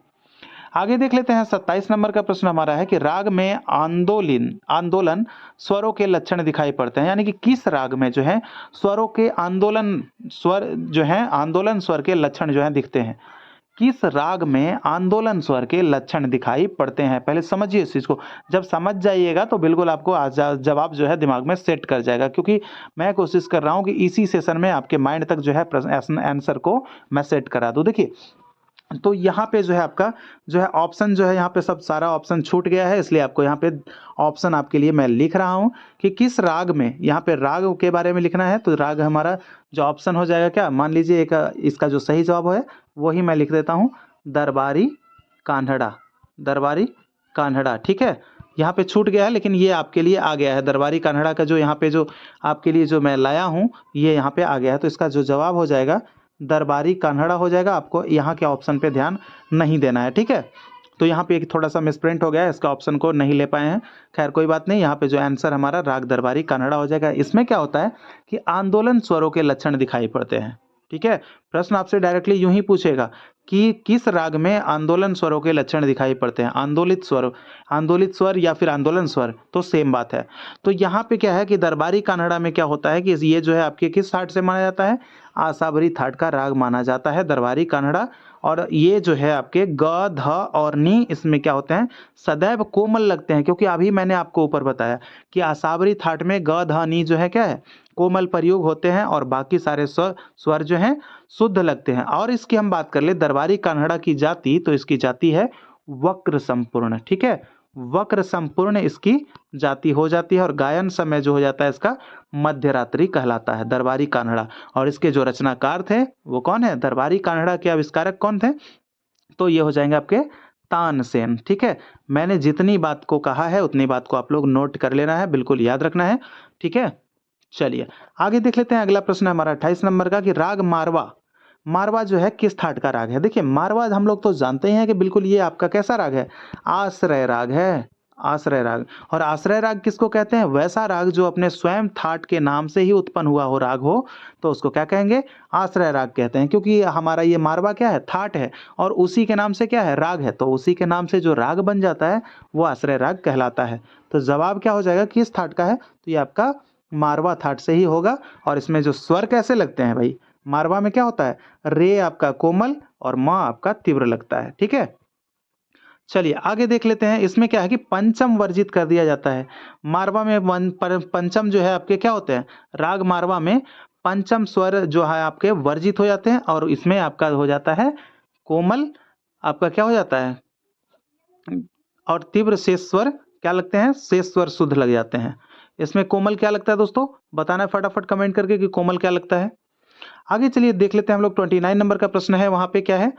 आगे देख लेते हैं। 27 नंबर का प्रश्न हमारा है कि राग में आंदोलन स्वरों के लक्षण दिखाई पड़ते हैं, यानी कि किस राग में जो है स्वरों के आंदोलन स्वर के लक्षण जो है दिखते हैं। किस राग में आंदोलन स्वर के लक्षण दिखाई पड़ते हैं, पहले समझिए इस चीज को। जब समझ जाइएगा तो बिल्कुल आपको जवाब जो है दिमाग में सेट कर जाएगा, क्योंकि मैं कोशिश कर रहा हूं कि इसी सेशन में आपके माइंड तक जो है आंसर को मैं सेट करा दूं। देखिए, तो यहाँ पे जो है आपका जो है ऑप्शन जो है यहाँ पे सब सारा ऑप्शन छूट गया है, इसलिए आपको यहाँ पे ऑप्शन आपके लिए मैं लिख रहा हूँ कि किस राग में, यहाँ पे राग के बारे में लिखना है। तो राग हमारा जो ऑप्शन हो जाएगा क्या, मान लीजिए एक इसका जो सही जवाब है वही मैं लिख देता हूँ, दरबारी कान्हड़ा, दरबारी कान्हड़ा। ठीक है, यहाँ पे छूट गया है लेकिन ये आपके लिए आ गया है, दरबारी कान्हड़ा का जो यहाँ पे जो आपके लिए जो मैं लाया हूँ ये यहाँ पे आ गया है। तो इसका जो जवाब हो जाएगा दरबारी कान्हड़ा हो जाएगा। आपको यहाँ के ऑप्शन पे ध्यान नहीं देना है। ठीक है, तो यहाँ पे एक थोड़ा सा मिसप्रिंट हो गया है, इसका ऑप्शन को नहीं ले पाए हैं। खैर कोई बात नहीं, यहाँ पे जो आंसर हमारा राग दरबारी कान्हड़ा हो जाएगा। इसमें क्या होता है कि आंदोलन स्वरों के लक्षण दिखाई पड़ते हैं। ठीक है, प्रश्न आपसे डायरेक्टली यूं ही पूछेगा कि किस राग में आंदोलन स्वरों के लक्षण दिखाई पड़ते हैं, आंदोलित स्वर या फिर आंदोलन स्वर, तो सेम बात है। तो यहाँ पे क्या है कि दरबारी कान्हड़ा में क्या होता है कि ये जो है आपके किस थाट से माना जाता है, आसावरी थाट का राग माना जाता है दरबारी कान्हड़ा। और ये जो है आपके ग, ध और नी, इसमें क्या होते हैं, सदैव कोमल लगते हैं, क्योंकि अभी मैंने आपको ऊपर बताया कि आसावरी थाट में ग, ध, नी जो है क्या है, कोमल प्रयोग होते हैं और बाकी सारे स्वर जो हैं शुद्ध लगते हैं। और इसकी हम बात कर ले दरबारी कान्हड़ा की जाति, तो इसकी जाति है वक्र संपूर्ण। ठीक है, वक्र संपूर्ण इसकी जाति हो जाती है और गायन समय जो हो जाता है इसका मध्यरात्रि कहलाता है, दरबारी कान्हड़ा। और इसके जो रचनाकार थे वो कौन है, दरबारी कान्हड़ा के आविष्कारक कौन थे, तो ये हो जाएंगे आपके तानसेन। ठीक है, मैंने जितनी बात को कहा है उतनी बात को आप लोग नोट कर लेना है, बिल्कुल याद रखना है। ठीक है, चलिए आगे देख लेते हैं। अगला प्रश्न है हमारा 28 नंबर का कि राग मारवा, मारवा जो है किस थाट का राग है। देखिए मारवा हम लोग तो जानते ही हैं कि बिल्कुल ये आपका कैसा राग है, आश्रय राग है, आश्रय राग। और आश्रय राग किसको कहते हैं, वैसा राग जो अपने स्वयं थाट के नाम से ही उत्पन्न हुआ हो राग हो, तो उसको क्या कहेंगे, आश्रय राग कहते हैं। क्योंकि हमारा ये मारवा क्या है, थाट है, और उसी के नाम से क्या है, राग है, तो उसी के नाम से जो राग बन जाता है वो आश्रय राग कहलाता है। तो जवाब क्या हो जाएगा, किस थाट का है, तो ये आपका मारवा थाट से ही होगा। और इसमें जो स्वर कैसे लगते हैं भाई, मारवा में क्या होता है, रे आपका कोमल और म आपका तीव्र लगता है। ठीक है, चलिए आगे देख लेते हैं। इसमें क्या है कि पंचम वर्जित कर दिया जाता है। मारवा में पंचम जो है आपके क्या होते हैं, राग मारवा में पंचम स्वर जो है आपके वर्जित हो जाते हैं, और इसमें आपका हो जाता है कोमल, आपका क्या हो जाता है, और तीव्र शेष स्वर क्या लगते हैं, शेष स्वर शुद्ध लग जाते हैं। इसमें कोमल क्या लगता है दोस्तों, बताना है फटाफट कमेंट करके कि कोमल क्या लगता है। आगे चलिए देख लेते हैं हम लोग 29 नंबर का प्रश्न है, वहां पे क्या है,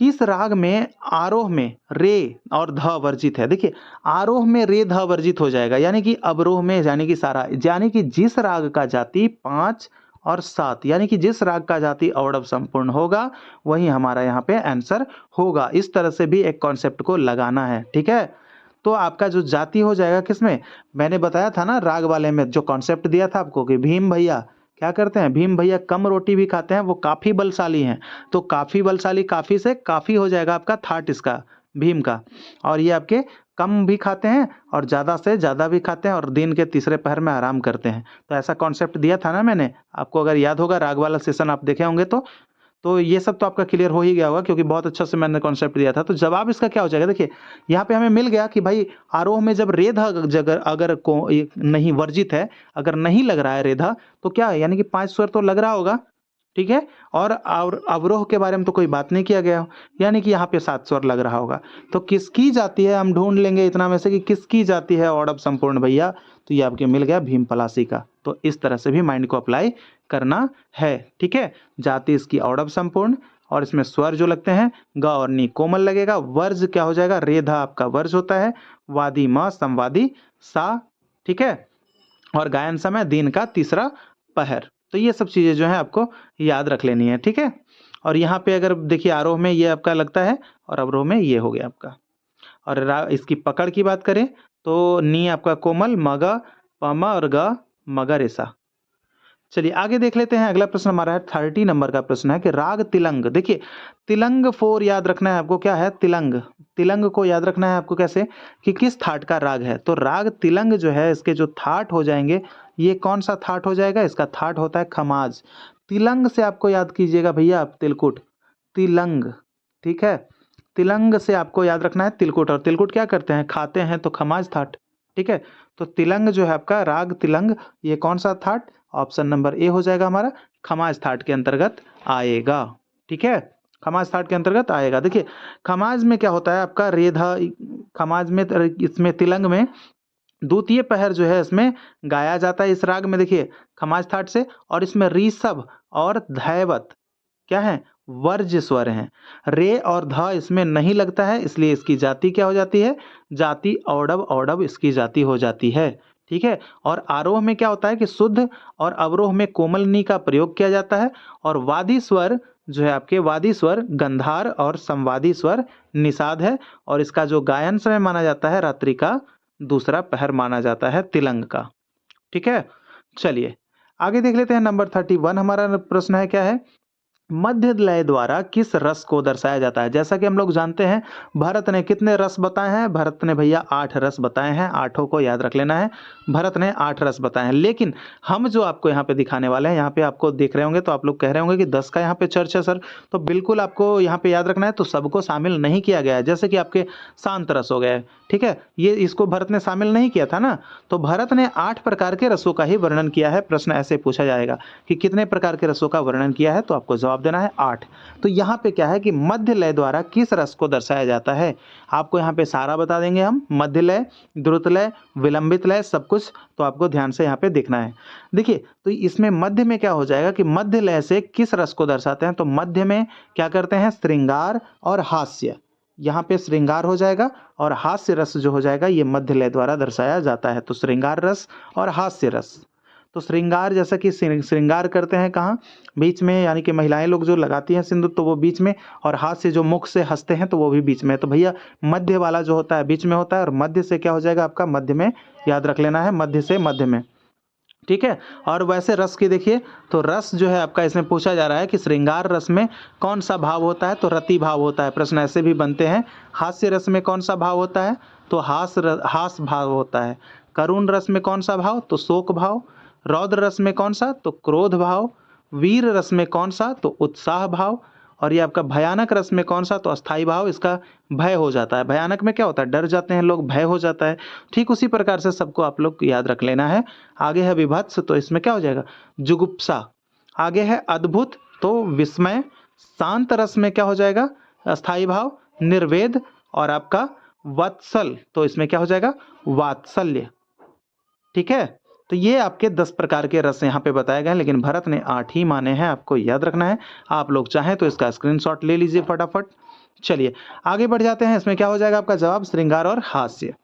किस राग में आरोह में रे और ध वर्जित है। देखिए आरोह में रे ध वर्जित हो जाएगा, यानी कि अवरोह में यानी कि सारा, यानी कि जिस राग का जाति 5 और 7, यानी कि जिस राग का जाति औडव संपूर्ण होगा वही हमारा यहाँ पे आंसर होगा। इस तरह से भी एक कॉन्सेप्ट को लगाना है। ठीक है, तो आपका जो जाति हो जाएगा किसमें, मैंने बताया था ना राग वाले में जो कॉन्सेप्ट दिया था आपको कि भीम भैया क्या करते हैं, भीम भैया कम रोटी भी खाते हैं, वो काफी बलशाली हैं। तो काफी बलशाली, काफी से काफी हो जाएगा आपका थाट इसका भीम का। और ये आपके कम भी खाते हैं और ज़्यादा से ज़्यादा भी खाते हैं और दिन के तीसरे पहर में आराम करते हैं। तो ऐसा कॉन्सेप्ट दिया था ना मैंने आपको, अगर याद होगा राग वाला सेशन आप देखे होंगे तो ये सब तो आपका क्लियर हो ही गया होगा, क्योंकि बहुत अच्छा से मैंने कॉन्सेप्ट दिया था। तो जवाब इसका क्या हो जाएगा, देखिए यहाँ पे हमें मिल गया कि भाई आरोह में जब रेधा जगह अगर को नहीं वर्जित है, अगर नहीं लग रहा है रेधा, तो क्या है, यानी कि 5 स्वर तो लग रहा होगा। ठीक है, और अवरोह के बारे में तो कोई बात नहीं किया गया, यानी कि यहाँ पे 7 स्वर लग रहा होगा। तो किसकी जाति है, हम ढूंढ लेंगे इतना में से कि किसकी जाति है औडव संपूर्ण भैया, तो ये आपके मिल गया भीम पलासी का। तो इस तरह से भी माइंड को अप्लाई करना है। ठीक है, जाति इसकी औडव संपूर्ण, और इसमें स्वर जो लगते हैं ग और नी कोमल लगेगा। वर्ज क्या हो जाएगा, रेधा आपका वर्ज होता है, वादी म, संवादी सा। ठीक है, और गायन समय दिन का तीसरा पहर। तो ये सब चीजें जो है आपको याद रख लेनी है। ठीक है, और यहाँ पे अगर देखिए आरोह में ये आपका लगता है और अवरोह में ये हो गया आपका। और इसकी पकड़ की बात करें तो नी आपका कोमल, मगा पमा और ग मगर ऐसा। चलिए आगे देख लेते हैं। अगला प्रश्न हमारा है 30 नंबर का प्रश्न है कि राग तिलंग। देखिए तिलंग 4 याद रखना है आपको, क्या है तिलंग, तिलंग को याद रखना है आपको कैसे, कि किस थाट का राग है। तो राग तिलंग जो है इसके जो थाट हो जाएंगे, ये कौन सा थाट हो जाएगा, इसका थाट होता है खमाज। तिलंग से आपको याद कीजिएगा भैया आप तिलकुट, तिलंग। ठीक है, तिलंग से आपको याद रखना है तिलकुट, और तिलकुट क्या करते हैं, खाते हैं, तो खमाज थाट। ठीक है, तो तिलंग जो है आपका राग तिलंग, ये कौन सा थाट, ऑप्शन नंबर ए हो जाएगा हमारा, खमाज थाट के अंतर्गत आएगा। ठीक है, खमाज थाट के अंतर्गत आएगा। देखिए खमाज में क्या होता है आपका रेधा, खमाज में इसमें तिलंग में द्वितीय पहर जो है इसमें गाया जाता है इस राग में। देखिए खमाज थाट से, और इसमें ऋषभ और धैवत क्या है, वर्ज्य स्वर हैं। रे और ध इसमें नहीं लगता है, इसलिए इसकी जाति क्या हो जाती है, जाति औडव, औडव इसकी जाति हो जाती है। ठीक है। और आरोह में क्या होता है कि शुद्ध और अवरोह में कोमल नी का प्रयोग किया जाता है। और वादी स्वर जो है आपके, वादी स्वर गंधार और संवादी स्वर निषाद है। और इसका जो गायन समय माना जाता है रात्रि का दूसरा पहर माना जाता है तिलंग का। ठीक है। चलिए आगे देख लेते हैं। नंबर 31 हमारा प्रश्न है, क्या है, मध्य लय द्वारा किस रस को दर्शाया जाता है। जैसा कि हम लोग जानते हैं भरत ने कितने रस बताए हैं, भरत ने भैया 8 रस बताए हैं, 8 को याद रख लेना है। भरत ने 8 रस बताए हैं, लेकिन हम जो आपको यहाँ पे दिखाने वाले हैं, यहाँ पे आपको देख रहे होंगे तो आप लोग कह रहे होंगे कि 10 का यहाँ पे चर्च है सर, तो बिल्कुल आपको यहाँ पे याद रखना है। तो सबको शामिल नहीं किया गया है, जैसे कि आपके शांत रस हो गए, ठीक है, ये इसको भरत ने शामिल नहीं किया था ना। तो भरत ने 8 प्रकार के रसों का ही वर्णन किया है। प्रश्न ऐसे पूछा जाएगा कि कितने प्रकार के रसों का वर्णन किया है, तो आपको जवाब देना है 8। तो यहाँ पे क्या है कि मध्य लय द्वारा किस रस को दर्शाया जाता है, आपको यहाँ पे सारा बता देंगे हम, मध्य लय, द्रुत लय, विलंबित लय, सब कुछ। तो आपको ध्यान से यहाँ पे देखना है। देखिए तो इसमें मध्य में क्या हो जाएगा कि मध्य लय से किस रस को दर्शाते हैं, तो मध्य में क्या करते हैं, श्रृंगार और हास्य, यहाँ पे श्रृंगार हो जाएगा और हास्य रस जो हो जाएगा ये मध्य लय द्वारा दर्शाया जाता है। तो श्रृंगार रस और हास्य रस। तो श्रृंगार जैसा कि श्रृंगार करते हैं कहाँ, बीच में, यानी कि महिलाएं लोग जो लगाती हैं सिंदूर तो वो बीच में, और हास्य जो मुख से हंसते हैं तो वो भी बीच में। तो भैया मध्य वाला जो होता है बीच में होता है, और मध्य से क्या हो जाएगा आपका, मध्य में, याद रख लेना है, मध्य से मध्य में। ठीक है। और वैसे रस की देखिए, तो रस जो है आपका इसमें पूछा जा रहा है कि श्रृंगार रस में कौन सा भाव होता है, तो रति भाव होता है। प्रश्न ऐसे भी बनते हैं। हास्य रस में कौन सा भाव होता है, तो हास भाव होता है। करुण रस में कौन सा भाव, तो शोक भाव। रौद्र रस में कौन सा, तो क्रोध भाव। वीर रस में कौन सा, तो उत्साह भाव। और ये आपका भयानक रस में कौन सा, तो अस्थाई भाव, इसका भय हो जाता है। भयानक में क्या होता है, डर जाते हैं लोग, भय हो जाता है। ठीक उसी प्रकार से सबको आप लोग याद रख लेना है। आगे है विभत्स, तो इसमें क्या हो जाएगा, जुगुप्सा। आगे है अद्भुत, तो विस्मय। शांत रस में क्या हो जाएगा, अस्थाई भाव, निर्वेद। और आपका वत्सल, तो इसमें क्या हो जाएगा, वात्सल्य। ठीक है। तो ये आपके 10 प्रकार के रस यहाँ पे बताए गए हैं, लेकिन भरत ने 8 ही माने हैं, आपको याद रखना है। आप लोग चाहें तो इसका स्क्रीनशॉट ले लीजिए फटाफट। चलिए आगे बढ़ जाते हैं। इसमें क्या हो जाएगा आपका जवाब, श्रृंगार और हास्य।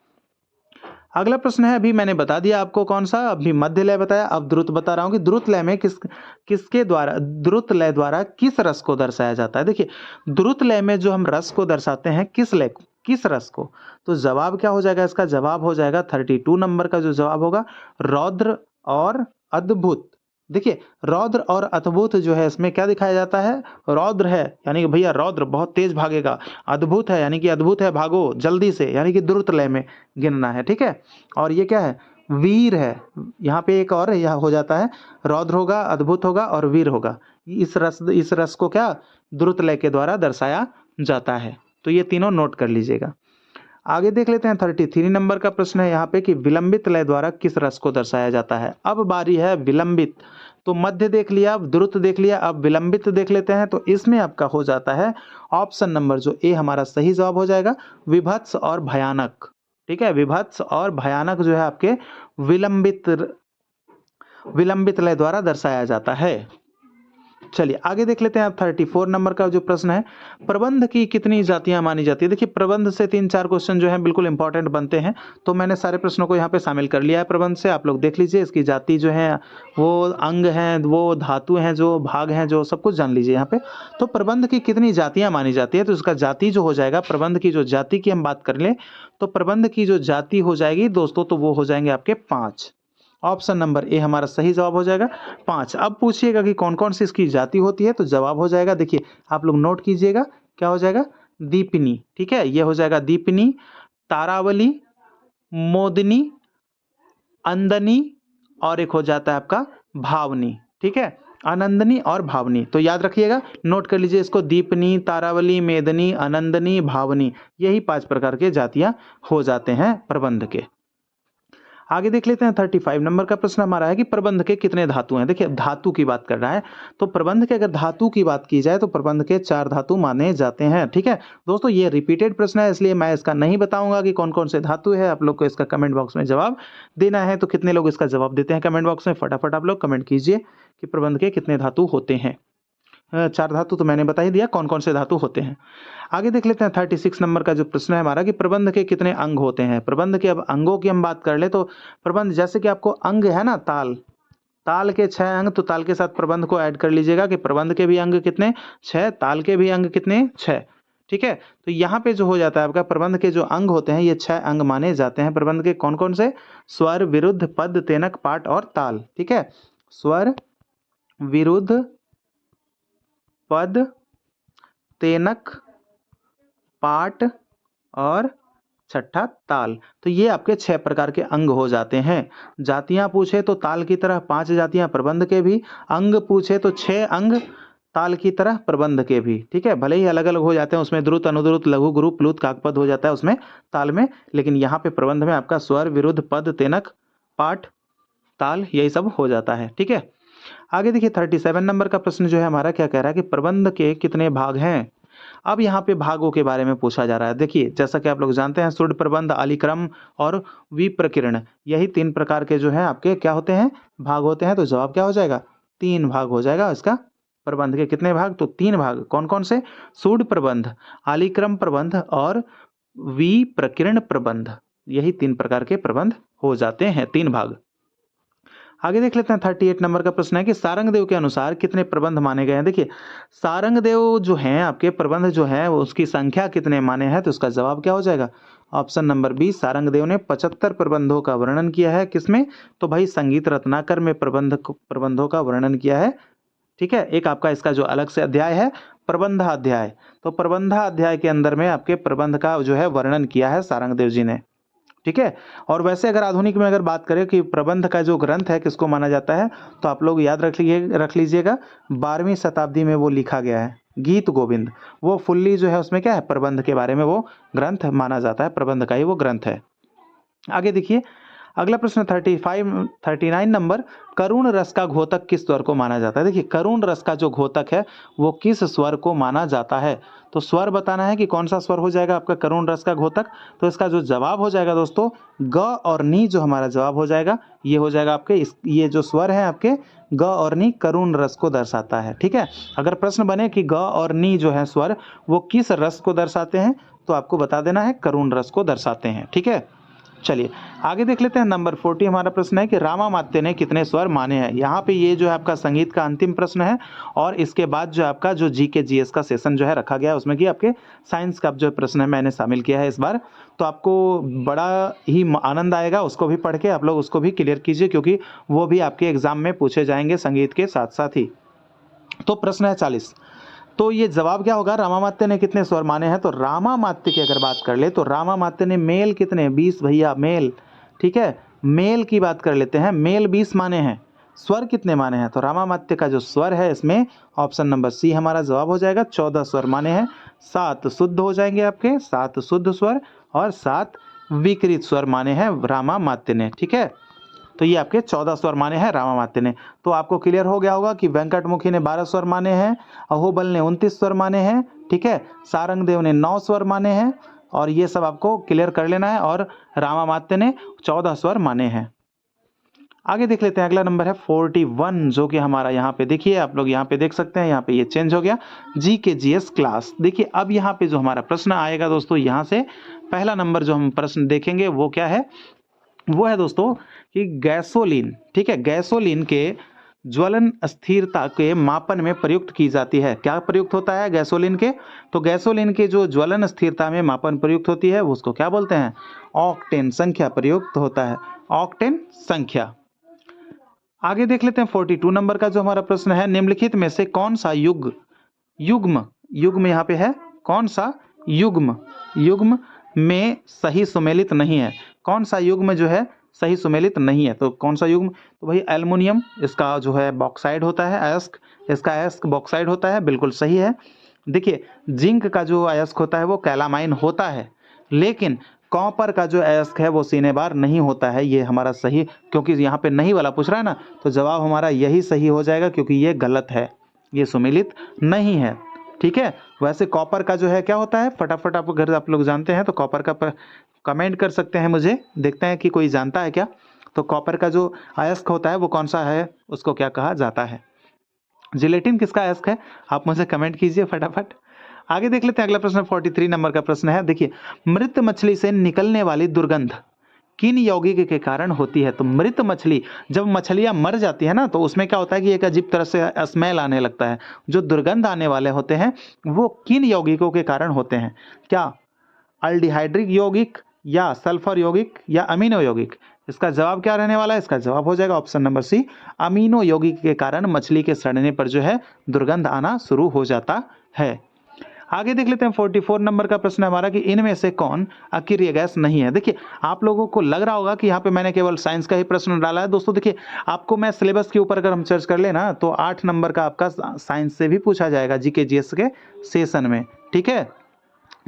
अगला प्रश्न है, अभी मैंने बता दिया आपको कौन सा, अभी मध्य लय बताया, अब द्रुत बता रहा हूँ कि द्रुत लय में किसके द्वारा, द्रुत लय द्वारा किस रस को दर्शाया जाता है। देखिए द्रुत लय में जो हम रस को दर्शाते हैं, किस लय को, किस रस को, तो जवाब क्या हो जाएगा, इसका जवाब हो जाएगा 32 नंबर का जो जवाब होगा, रौद्र और अद्भुत। देखिए रौद्र और अद्भुत जो है इसमें क्या दिखाया जाता है, रौद्र है यानी कि भैया रौद्र बहुत तेज भागेगा, अद्भुत है यानी कि अद्भुत है, भागो जल्दी से, यानी कि द्रुत लय में गिनना है। ठीक है। और ये क्या है, वीर है, यहाँ पे एक और यह हो जाता है, रौद्र होगा, अद्भुत होगा और वीर होगा। इस रस को क्या द्रुत लय के द्वारा दर्शाया जाता है। तो ये तीनों नोट कर लीजिएगा। आगे देख लेते हैं 33 नंबर का प्रश्न है यहाँ पे कि विलंबित लय द्वारा किस रस को दर्शाया जाता है। अब बारी है विलंबित। तो मध्य देख लिया, अब द्रुत देख लिया, अब विलंबित देख लेते हैं। तो इसमें आपका हो जाता है ऑप्शन नंबर जो ए हमारा सही जवाब हो जाएगा, विभत्स और भयानक। ठीक है। विभत्स और भयानक जो है आपके विलंबित लय द्वारा दर्शाया जाता है। चलिए आगे देख लेते हैं। अब 34 नंबर का जो प्रश्न है, प्रबंध की कितनी जातियां मानी जाती है। देखिए प्रबंध से 3-4 क्वेश्चन जो है बिल्कुल इंपॉर्टेंट बनते हैं, तो मैंने सारे प्रश्नों को यहाँ पे शामिल कर लिया है प्रबंध से। आप लोग देख लीजिए, इसकी जाति जो है वो अंग हैं, वो धातु हैं, जो भाग हैं, जो सब कुछ जान लीजिए यहाँ पे। तो प्रबंध की कितनी जातियां मानी जाती है, तो इसका जाति जो हो जाएगा, प्रबंध की जो जाति की हम बात कर लें तो प्रबंध की जो जाति हो जाएगी दोस्तों, तो वो हो जाएंगे आपके 5। ऑप्शन नंबर ए हमारा सही जवाब हो जाएगा 5। अब पूछिएगा कि कौन कौन सी इसकी जाति होती है, तो जवाब हो जाएगा, देखिए आप लोग नोट कीजिएगा, क्या हो जाएगा, दीपिनी। ठीक है, ये हो जाएगा दीपिनी, तारावली, मोदिनी, अंदनी, और एक हो जाता है आपका भावनी। ठीक है, आनंदनी और भावनी। तो याद रखिएगा, नोट कर लीजिए इसको, दीपनी, तारावली, मेदनी, आनंदनी, भावनी, यही 5 प्रकार के जातियां हो जाते हैं प्रबंध के। आगे देख लेते हैं 35 नंबर का प्रश्न हमारा है कि प्रबंध के कितने धातु हैं। देखिए धातु की बात कर रहा है, तो प्रबंध के अगर धातु की बात की जाए तो प्रबंध के 4 धातु माने जाते हैं। ठीक है दोस्तों, ये रिपीटेड प्रश्न है इसलिए मैं इसका नहीं बताऊंगा कि कौन कौन से धातु है। आप लोग को इसका कमेंट बॉक्स में जवाब देना है। तो कितने लोग इसका जवाब देते हैं कमेंट बॉक्स में, फटाफट आप लोग कमेंट कीजिए कि प्रबंध के कितने धातु होते हैं। 4 धातु तो मैंने बता ही दिया कौन कौन से धातु होते हैं। आगे देख लेते हैं 36 नंबर का जो प्रश्न है हमारा कि प्रबंध के कितने अंग होते हैं। प्रबंध के अब अंगों की हम बात कर ले तो प्रबंध जैसे कि आपको अंग है ना, ताल, ताल के 6 अंग, तो ताल के साथ प्रबंध को ऐड कर लीजिएगा कि प्रबंध के भी अंग कितने 6, ताल के भी अंग कितने 6। ठीक है, तो यहाँ पे जो हो जाता है आपका प्रबंध के जो अंग होते हैं ये 6 अंग माने जाते हैं। प्रबंध के कौन कौन से? स्वर, विरुद्ध, पद, तेनक, पाठ और ताल। ठीक है, स्वर, विरुद्ध, पद, तेनक, पाठ और छठा ताल। तो ये आपके 6 प्रकार के अंग हो जाते हैं। जातियां पूछे तो ताल की तरह 5 जातियां प्रबंध के भी, अंग पूछे तो 6 अंग ताल की तरह प्रबंध के भी। ठीक है, भले ही अलग अलग हो जाते हैं, उसमें द्रुत, अनुद्रुत, लघु, गुरु, प्लुत, काकपद हो जाता है उसमें ताल में, लेकिन यहाँ पे प्रबंध में आपका स्वर, विरुद्ध, पद, तेनक, पाठ, ताल यही सब हो जाता है। ठीक है, आगे देखिए 37 नंबर का प्रश्न जो है हमारा क्या कह रहा है कि प्रबंध के कितने भाग हैं। अब यहाँ पे भागों के बारे में पूछा जा रहा है। देखिए जैसा कि आप लोग जानते हैं सुड प्रबंध, आलिक्रम और विप्रकीर्ण, यही 3 प्रकार के जो है आपके क्या होते हैं, भाग होते हैं। तो जवाब क्या हो जाएगा? 3 भाग हो जाएगा इसका। प्रबंध के कितने भाग? तो 3 भाग। कौन कौन से? सुड प्रबंध, आलिक्रम प्रबंध और विप्रकीर्ण प्रबंध, यही 3 प्रकार के प्रबंध हो जाते हैं, 3 भाग। आगे देख लेते हैं 38 नंबर का प्रश्न है कि सारंगदेव के अनुसार कितने प्रबंध माने गए हैं। देखिए सारंगदेव जो हैं आपके प्रबंध जो है वो उसकी संख्या कितने माने हैं, तो इसका जवाब क्या हो जाएगा? ऑप्शन नंबर बी, सारंगदेव ने 75 प्रबंधों का वर्णन किया है। किसमें? तो भाई संगीत रत्नाकर में प्रबंधों का वर्णन किया है। ठीक है, एक आपका इसका जो अलग से अध्याय है प्रबंधाध्याय, तो प्रबंधाध्याय के अंदर में आपके प्रबंध का जो है वर्णन किया है सारंगदेव जी ने। ठीक है, और वैसे अगर आधुनिक में अगर बात करें कि प्रबंध का जो ग्रंथ है किसको माना जाता है, तो आप लोग याद रख लीजिएगा 12वीं शताब्दी में वो लिखा गया है, गीत गोविंद, वो फुल्ली जो है उसमें क्या है, प्रबंध के बारे में वो ग्रंथ माना जाता है, प्रबंध का ही वो ग्रंथ है। आगे देखिए अगला प्रश्न 39 नंबर, करुण रस का घोतक किस स्वर को माना जाता है। देखिए करुण रस का जो घोतक है वो किस स्वर को माना जाता है, तो स्वर बताना है कि कौन सा स्वर हो जाएगा आपका करुण रस का घोतक। तो इसका जो जवाब हो जाएगा दोस्तों ग और नी, जो हमारा जवाब हो जाएगा ये हो जाएगा आपके ये जो स्वर है आपके ग और नी करुण रस को दर्शाता है। ठीक है, अगर प्रश्न बने कि ग और नी जो है स्वर वो किस रस को दर्शाते हैं, तो आपको बता देना है करुण रस को दर्शाते हैं। ठीक है, चलिए आगे देख लेते हैं नंबर 40 हमारा प्रश्न है कि रामामात्य ने कितने स्वर माने हैं। यहाँ पे ये जो है आपका संगीत का अंतिम प्रश्न है, और इसके बाद जो आपका जो जीके जीएस का सेशन जो है रखा गया है उसमें कि आपके साइंस का जो प्रश्न है मैंने शामिल किया है इस बार, तो आपको बड़ा ही आनंद आएगा उसको भी पढ़ के, आप लोग उसको भी क्लियर कीजिए क्योंकि वो भी आपके एग्जाम में पूछे जाएंगे संगीत के साथ साथ ही। तो प्रश्न है 40, तो ये जवाब क्या होगा, रामामात्य ने कितने स्वर माने हैं। तो रामामात्य की अगर बात कर ले तो रामामात्य ने मेल कितने 20 भैया मेल। ठीक है, मेल की बात कर लेते हैं, मेल 20 माने हैं। स्वर कितने माने हैं, तो रामामात्य का जो स्वर है इसमें ऑप्शन नंबर सी हमारा जवाब हो जाएगा, 14 स्वर माने हैं। 7 शुद्ध हो जाएंगे आपके, 7 शुद्ध स्वर और 7 विकृत स्वर माने हैं रामामात्य ने। ठीक है, तो ये आपके 14 स्वर माने हैं रामामात्य ने। तो आपको क्लियर हो गया होगा कि वेंकटमुखी ने 12 स्वर माने हैं, अहोबल ने 29 स्वर माने हैं। ठीक है, सारंगदेव ने 9 स्वर माने हैं, और ये सब आपको क्लियर कर लेना है, और रामामात्य ने 14 स्वर माने हैं। आगे देख लेते हैं अगला नंबर है 41, जो कि हमारा यहाँ पे देखिए आप लोग यहाँ पे देख सकते हैं, यहाँ पे ये चेंज हो गया जी के जी एस क्लास। देखिए अब यहाँ पे जो हमारा प्रश्न आएगा दोस्तों, यहाँ से पहला नंबर जो हम प्रश्न देखेंगे वो क्या है, वो है दोस्तों कि गैसोलीन। ठीक है, गैसोलीन के ज्वलन स्थिरता के मापन में प्रयुक्त की जाती है। क्या प्रयुक्त होता है गैसोलीन के, तो गैसोलीन के जो ज्वलन स्थिरता में मापन प्रयुक्त होती है उसको क्या बोलते हैं, ऑक्टेन संख्या प्रयुक्त होता है, ऑक्टेन संख्या। आगे देख लेते हैं 42 नंबर का जो हमारा प्रश्न है, निम्नलिखित में से कौन सा युग्म यहाँ पे है, कौन सा युग्म में सही सुमेलित नहीं है, कौन सा युग्म जो है सही सुमेलित नहीं है। तो कौन सा युग्म, तो भाई एल्युमिनियम, इसका जो है बॉक्साइड होता है अयस्क, इसका अयस्क बॉक्साइड होता है, बिल्कुल सही है। देखिए जिंक का जो अयस्क होता है वो कैलामाइन होता है, लेकिन कॉपर का जो अयस्क है वो सीने बार नहीं होता है, ये हमारा सही, क्योंकि यहाँ पे नहीं वाला पूछ रहा है ना, तो जवाब हमारा यही सही हो जाएगा, क्योंकि ये गलत है, ये सुमेलित नहीं है। ठीक है, वैसे कॉपर का जो है क्या होता है, फटाफट आप अगर आप लोग जानते हैं तो कॉपर का कमेंट कर सकते हैं मुझे, देखते हैं कि कोई जानता है क्या। तो कॉपर का जो अयस्क होता है वो कौन सा है, उसको क्या कहा जाता है। जिलेटिन किसका अयस्क है, आप मुझे कमेंट कीजिए फटाफट। आगे देख लेते हैं, अगला प्रश्न 43 नंबर का प्रश्न है। देखिए, मृत मछली से निकलने वाली दुर्गंध किन यौगिक के कारण होती है। तो मृत मछली, जब मछलियां मर जाती है ना, तो उसमें क्या होता है कि एक अजीब तरह से स्मेल आने लगता है, जो दुर्गंध आने वाले होते हैं वो किन यौगिकों के कारण होते हैं। क्या अल्डिहाइड्रिक यौगिक, या सल्फर यौगिक, या अमीनो यौगिक। इसका जवाब क्या रहने वाला है, इसका जवाब हो जाएगा ऑप्शन नंबर सी, अमीनो यौगिक के कारण मछली के सड़ने पर जो है दुर्गंध आना शुरू हो जाता है। आगे देख लेते हैं 44 नंबर का प्रश्न हमारा कि इनमें से कौन अक्रिय गैस नहीं है। देखिए, आप लोगों को लग रहा होगा कि यहाँ पे मैंने केवल साइंस का ही प्रश्न डाला है। दोस्तों देखिए, आपको मैं सिलेबस के ऊपर अगर हम चर्च कर लेना तो 8 नंबर का आपका साइंस से भी पूछा जाएगा जीके जीएस के सेशन में। ठीक है,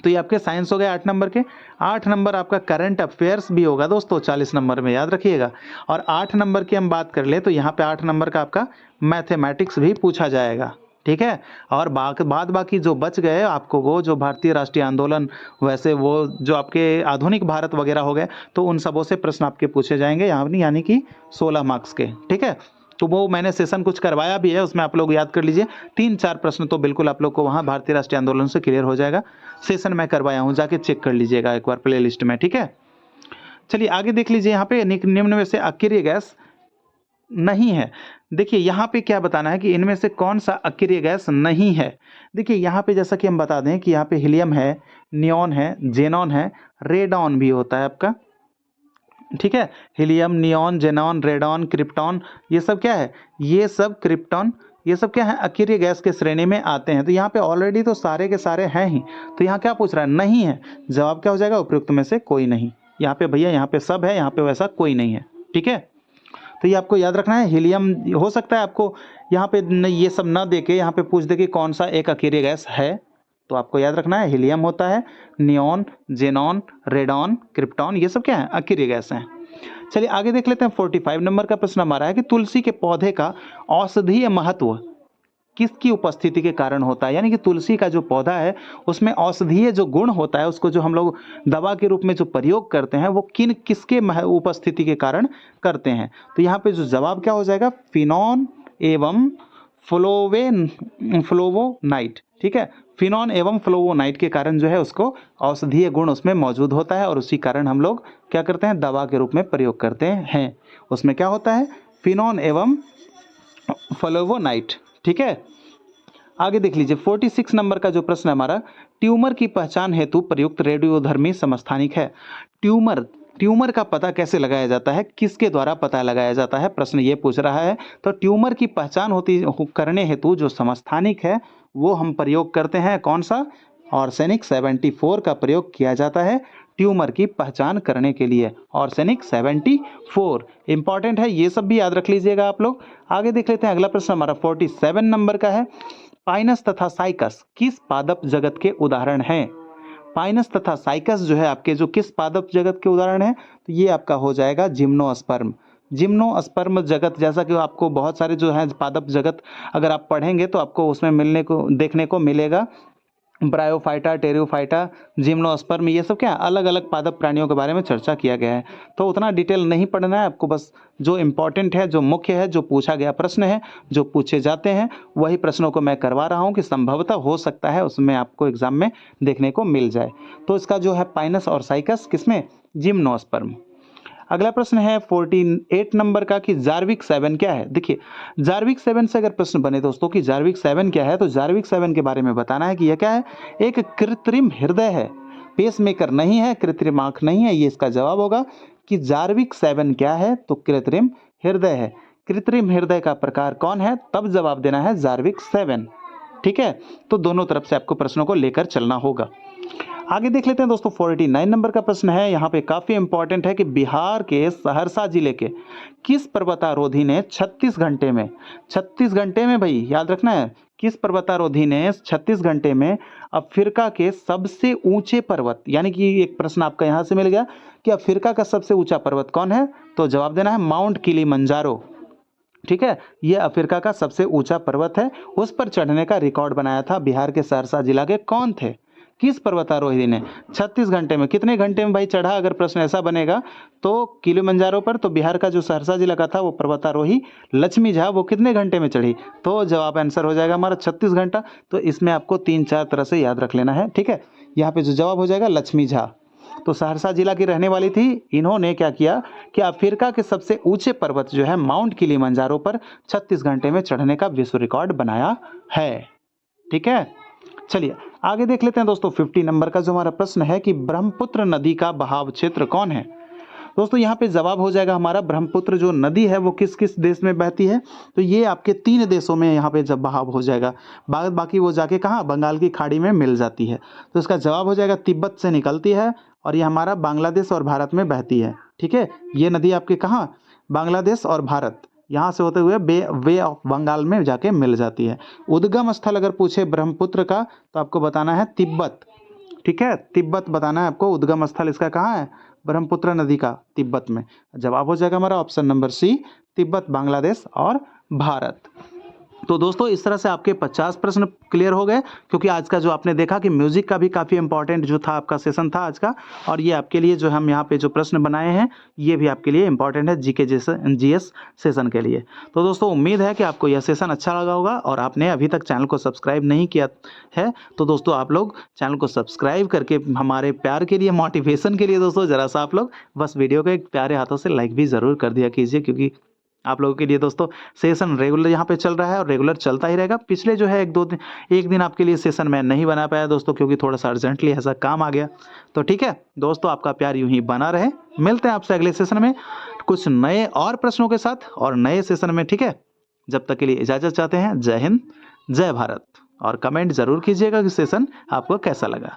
तो ये आपके साइंस हो गए 8 नंबर के। 8 नंबर आपका करंट अफेयर्स भी होगा दोस्तों 40 नंबर में, याद रखिएगा। और 8 नंबर की हम बात कर ले तो यहाँ पे 8 नंबर का आपका मैथमेटिक्स भी पूछा जाएगा। ठीक है, और बाद बाकी जो बच गए आपको, वो जो भारतीय राष्ट्रीय आंदोलन, वैसे वो जो आपके आधुनिक भारत वगैरह हो गए, तो उन सबों से प्रश्न आपके पूछे जाएंगे यहाँ, यानी कि 16 मार्क्स के। ठीक है, तो वो मैंने सेशन कुछ करवाया भी है, उसमें आप लोग याद कर लीजिए, 3-4 प्रश्न तो बिल्कुल आप लोग को वहाँ भारतीय राष्ट्रीय आंदोलन से क्लियर हो जाएगा। सेशन मैं करवाया हूँ, जाके चेक कर लीजिएगा एक बार प्ले लिस्ट में। ठीक है, चलिए आगे देख लीजिए, यहाँ पे निम्न में से अक्रिय गैस नहीं है। देखिए यहाँ पे क्या बताना है कि इनमें से कौन सा अक्रिय गैस नहीं है। देखिए यहाँ पे जैसा कि हम बता दें कि यहाँ पे हीलियम है, नियॉन है, जेनॉन है, रेडॉन भी होता है आपका। ठीक है, helium, neon, xenon, radon, krypton, ये सब क्या है, ये सब क्रिप्टॉन, ये सब क्या है, अक्रिय गैस के श्रेणी में आते हैं। तो यहाँ पे ऑलरेडी तो सारे के सारे हैं ही, तो यहाँ क्या पूछ रहा है, नहीं है। जवाब क्या हो जाएगा, उपयुक्त में से कोई नहीं। यहाँ पे भैया, यहाँ पे सब है, यहाँ पे वैसा कोई नहीं है। ठीक है, तो ये आपको याद रखना है। हीलियम हो सकता है आपको यहाँ पे ये सब ना दे के यहाँ पे पूछ दे कि कौन सा एक अक्रिय गैस है, तो आपको याद रखना है हीलियम होता है, नियॉन, जेनॉन, रेडॉन, क्रिप्टॉन, ये सब क्या है, अक्रिय गैस हैं। चलिए आगे देख लेते हैं 45 नंबर का प्रश्न हमारा है कि तुलसी के पौधे का औषधीय महत्व किसकी उपस्थिति के कारण होता है। यानी कि तुलसी का जो पौधा है उसमें औषधीय जो गुण होता है, उसको जो हम लोग दवा के रूप में जो प्रयोग करते हैं, वो किसके उपस्थिति के कारण करते हैं। तो यहाँ पे जो जवाब क्या हो जाएगा, फिनॉन एवं फ्लोवोनाइट। ठीक है, फिनॉन एवं फ्लोवोनाइट के कारण जो है उसको औषधीय गुण उसमें मौजूद होता है, और उसी कारण हम लोग क्या करते हैं, दवा के रूप में प्रयोग करते हैं। उसमें क्या होता है, फिनॉन एवं फ्लोवोनाइट। ठीक है, आगे देख लीजिए 46 नंबर का जो प्रश्न है हमारा, ट्यूमर की पहचान हेतु प्रयुक्त रेडियोधर्मी समस्थानिक है। ट्यूमर का पता कैसे लगाया जाता है, किसके द्वारा पता लगाया जाता है, प्रश्न ये पूछ रहा है। तो ट्यूमर की पहचान करने हेतु जो समस्थानिक है वो हम प्रयोग करते हैं, कौन सा, आर्सेनिक 74 का प्रयोग किया जाता है ट्यूमर की पहचान करने के लिए। आर्सेनिक 74 इंपॉर्टेंट है, ये सब भी याद रख लीजिएगा आप लोग। आगे देख लेते हैं, अगला प्रश्न हमारा 47 नंबर का है, पाइनस तथा साइकस किस पादप जगत के उदाहरण हैं। पाइनस तथा साइकस जो है आपके जो किस पादप जगत के उदाहरण हैं, तो ये आपका हो जाएगा जिम्नोस्पर्म। जिम्नोस्पर्म जगत, जैसा कि आपको बहुत सारे जो है पादप जगत अगर आप पढ़ेंगे तो आपको उसमें देखने को मिलेगा, ब्रायोफाइटा, टेरियोफाइटा, जिम्नोस्पर्म, ये सब क्या अलग अलग पादप प्राणियों के बारे में चर्चा किया गया है। तो उतना डिटेल नहीं पढ़ना है आपको, बस जो इम्पोर्टेंट है, जो मुख्य है, जो पूछा गया प्रश्न है, जो पूछे जाते हैं, वही प्रश्नों को मैं करवा रहा हूँ कि संभवतः हो सकता है उसमें आपको एग्जाम में देखने को मिल जाए। तो इसका जो है पाइनस और साइकस किसमें, जिम्नोस्पर्म। अगला प्रश्न है 48 नंबर का कि जार्विक 7 क्या है। देखिए जार्विक 7 से अगर प्रश्न बने दोस्तों कि जार्विक 7 क्या है, तो जार्विक 7 के बारे में बताना है कि यह क्या है, एक कृत्रिम हृदय है, पेसमेकर नहीं है, कृत्रिम आंख नहीं है। ये इसका जवाब होगा कि जार्विक 7 क्या है, तो कृत्रिम हृदय है। कृत्रिम हृदय का प्रकार कौन है, तब जवाब देना है जार्विक 7। ठीक है, तो दोनों तरफ से आपको प्रश्नों को लेकर चलना होगा। आगे देख लेते हैं दोस्तों 49 नंबर का प्रश्न है, यहाँ पे काफ़ी इंपॉर्टेंट है कि बिहार के सहरसा जिले के किस पर्वतारोही ने 36 घंटे में भाई याद रखना है किस पर्वतारोही ने 36 घंटे में अफ्रीका के सबसे ऊंचे पर्वत, यानी कि एक प्रश्न आपका यहाँ से मिल गया कि अफ्रीका का सबसे ऊंचा पर्वत कौन है, तो जवाब देना है माउंट किलिमंजारो। ठीक है, ये अफ्रीका का सबसे ऊंचा पर्वत है। उस पर चढ़ने का रिकॉर्ड बनाया था बिहार के सहरसा जिला के कौन थे, किस पर्वतारोही ने 36 घंटे में, कितने घंटे में भाई चढ़ा, अगर प्रश्न ऐसा बनेगा तो किलिमंजारो पर, तो बिहार का जो सहरसा जिला का था वो पर्वतारोही लक्ष्मी झा, वो कितने घंटे में चढ़ी, तो जवाब आंसर हो जाएगा हमारा 36 घंटा। तो इसमें आपको 3-4 तरह से याद रख लेना है। ठीक है, यहाँ पे जो जवाब हो जाएगा लक्ष्मी झा, तो सहरसा जिला की रहने वाली थी। इन्होंने क्या किया कि अफ्रीका के सबसे ऊंचे पर्वत जो है माउंट किलिमंजारो पर 36 घंटे में चढ़ने का विश्व रिकॉर्ड बनाया है। ठीक है, चलिए आगे देख लेते हैं दोस्तों। 50 नंबर का जो हमारा प्रश्न है कि ब्रह्मपुत्र नदी का बहाव क्षेत्र कौन है। दोस्तों यहाँ पे जवाब हो जाएगा हमारा, ब्रह्मपुत्र जो नदी है वो किस किस देश में बहती है, तो ये आपके 3 देशों में यहाँ पे जब बहाव हो जाएगा, बाकी वो जाके कहाँ, बंगाल की खाड़ी में मिल जाती है। तो इसका जवाब हो जाएगा तिब्बत से निकलती है और ये हमारा बांग्लादेश और भारत में बहती है। ठीक है, ये नदी आपके कहाँ, बांग्लादेश और भारत, यहाँ से होते हुए वे ऑफ बंगाल में जाके मिल जाती है। उद्गम स्थल अगर पूछे ब्रह्मपुत्र का तो आपको बताना है तिब्बत। ठीक है, तिब्बत बताना है आपको, उद्गम स्थल इसका कहाँ है, ब्रह्मपुत्र नदी का तिब्बत में। जवाब हो जाएगा हमारा option number C, Tibet, Bangladesh और भारत। तो दोस्तों इस तरह से आपके 50 प्रश्न क्लियर हो गए, क्योंकि आज का जो आपने देखा कि म्यूजिक का भी काफ़ी इंपॉर्टेंट जो था आपका सेशन था आज का, और ये आपके लिए जो हम यहाँ पे जो प्रश्न बनाए हैं ये भी आपके लिए इंपॉर्टेंट है जीके जीएस सेशन के लिए। तो दोस्तों उम्मीद है कि आपको यह सेशन अच्छा लगा होगा, और आपने अभी तक चैनल को सब्सक्राइब नहीं किया है तो दोस्तों आप लोग चैनल को सब्सक्राइब करके हमारे प्यार के लिए, मोटिवेशन के लिए दोस्तों ज़रा सा आप लोग बस वीडियो को एक प्यारे हाथों से लाइक भी ज़रूर कर दिया कीजिए, क्योंकि आप लोगों के लिए दोस्तों सेशन रेगुलर यहाँ पे चल रहा है और रेगुलर चलता ही रहेगा। पिछले जो है एक दिन आपके लिए सेशन मैं नहीं बना पाया दोस्तों, क्योंकि थोड़ा सा अर्जेंटली ऐसा काम आ गया। तो ठीक है दोस्तों, आपका प्यार यूं ही बना रहे। मिलते हैं आपसे अगले सेशन में कुछ नए और प्रश्नों के साथ और नए सेशन में। ठीक है, जब तक के लिए इजाज़त चाहते हैं। जय हिंद, जय भारत, और कमेंट ज़रूर कीजिएगा कि सेशन आपको कैसा लगा।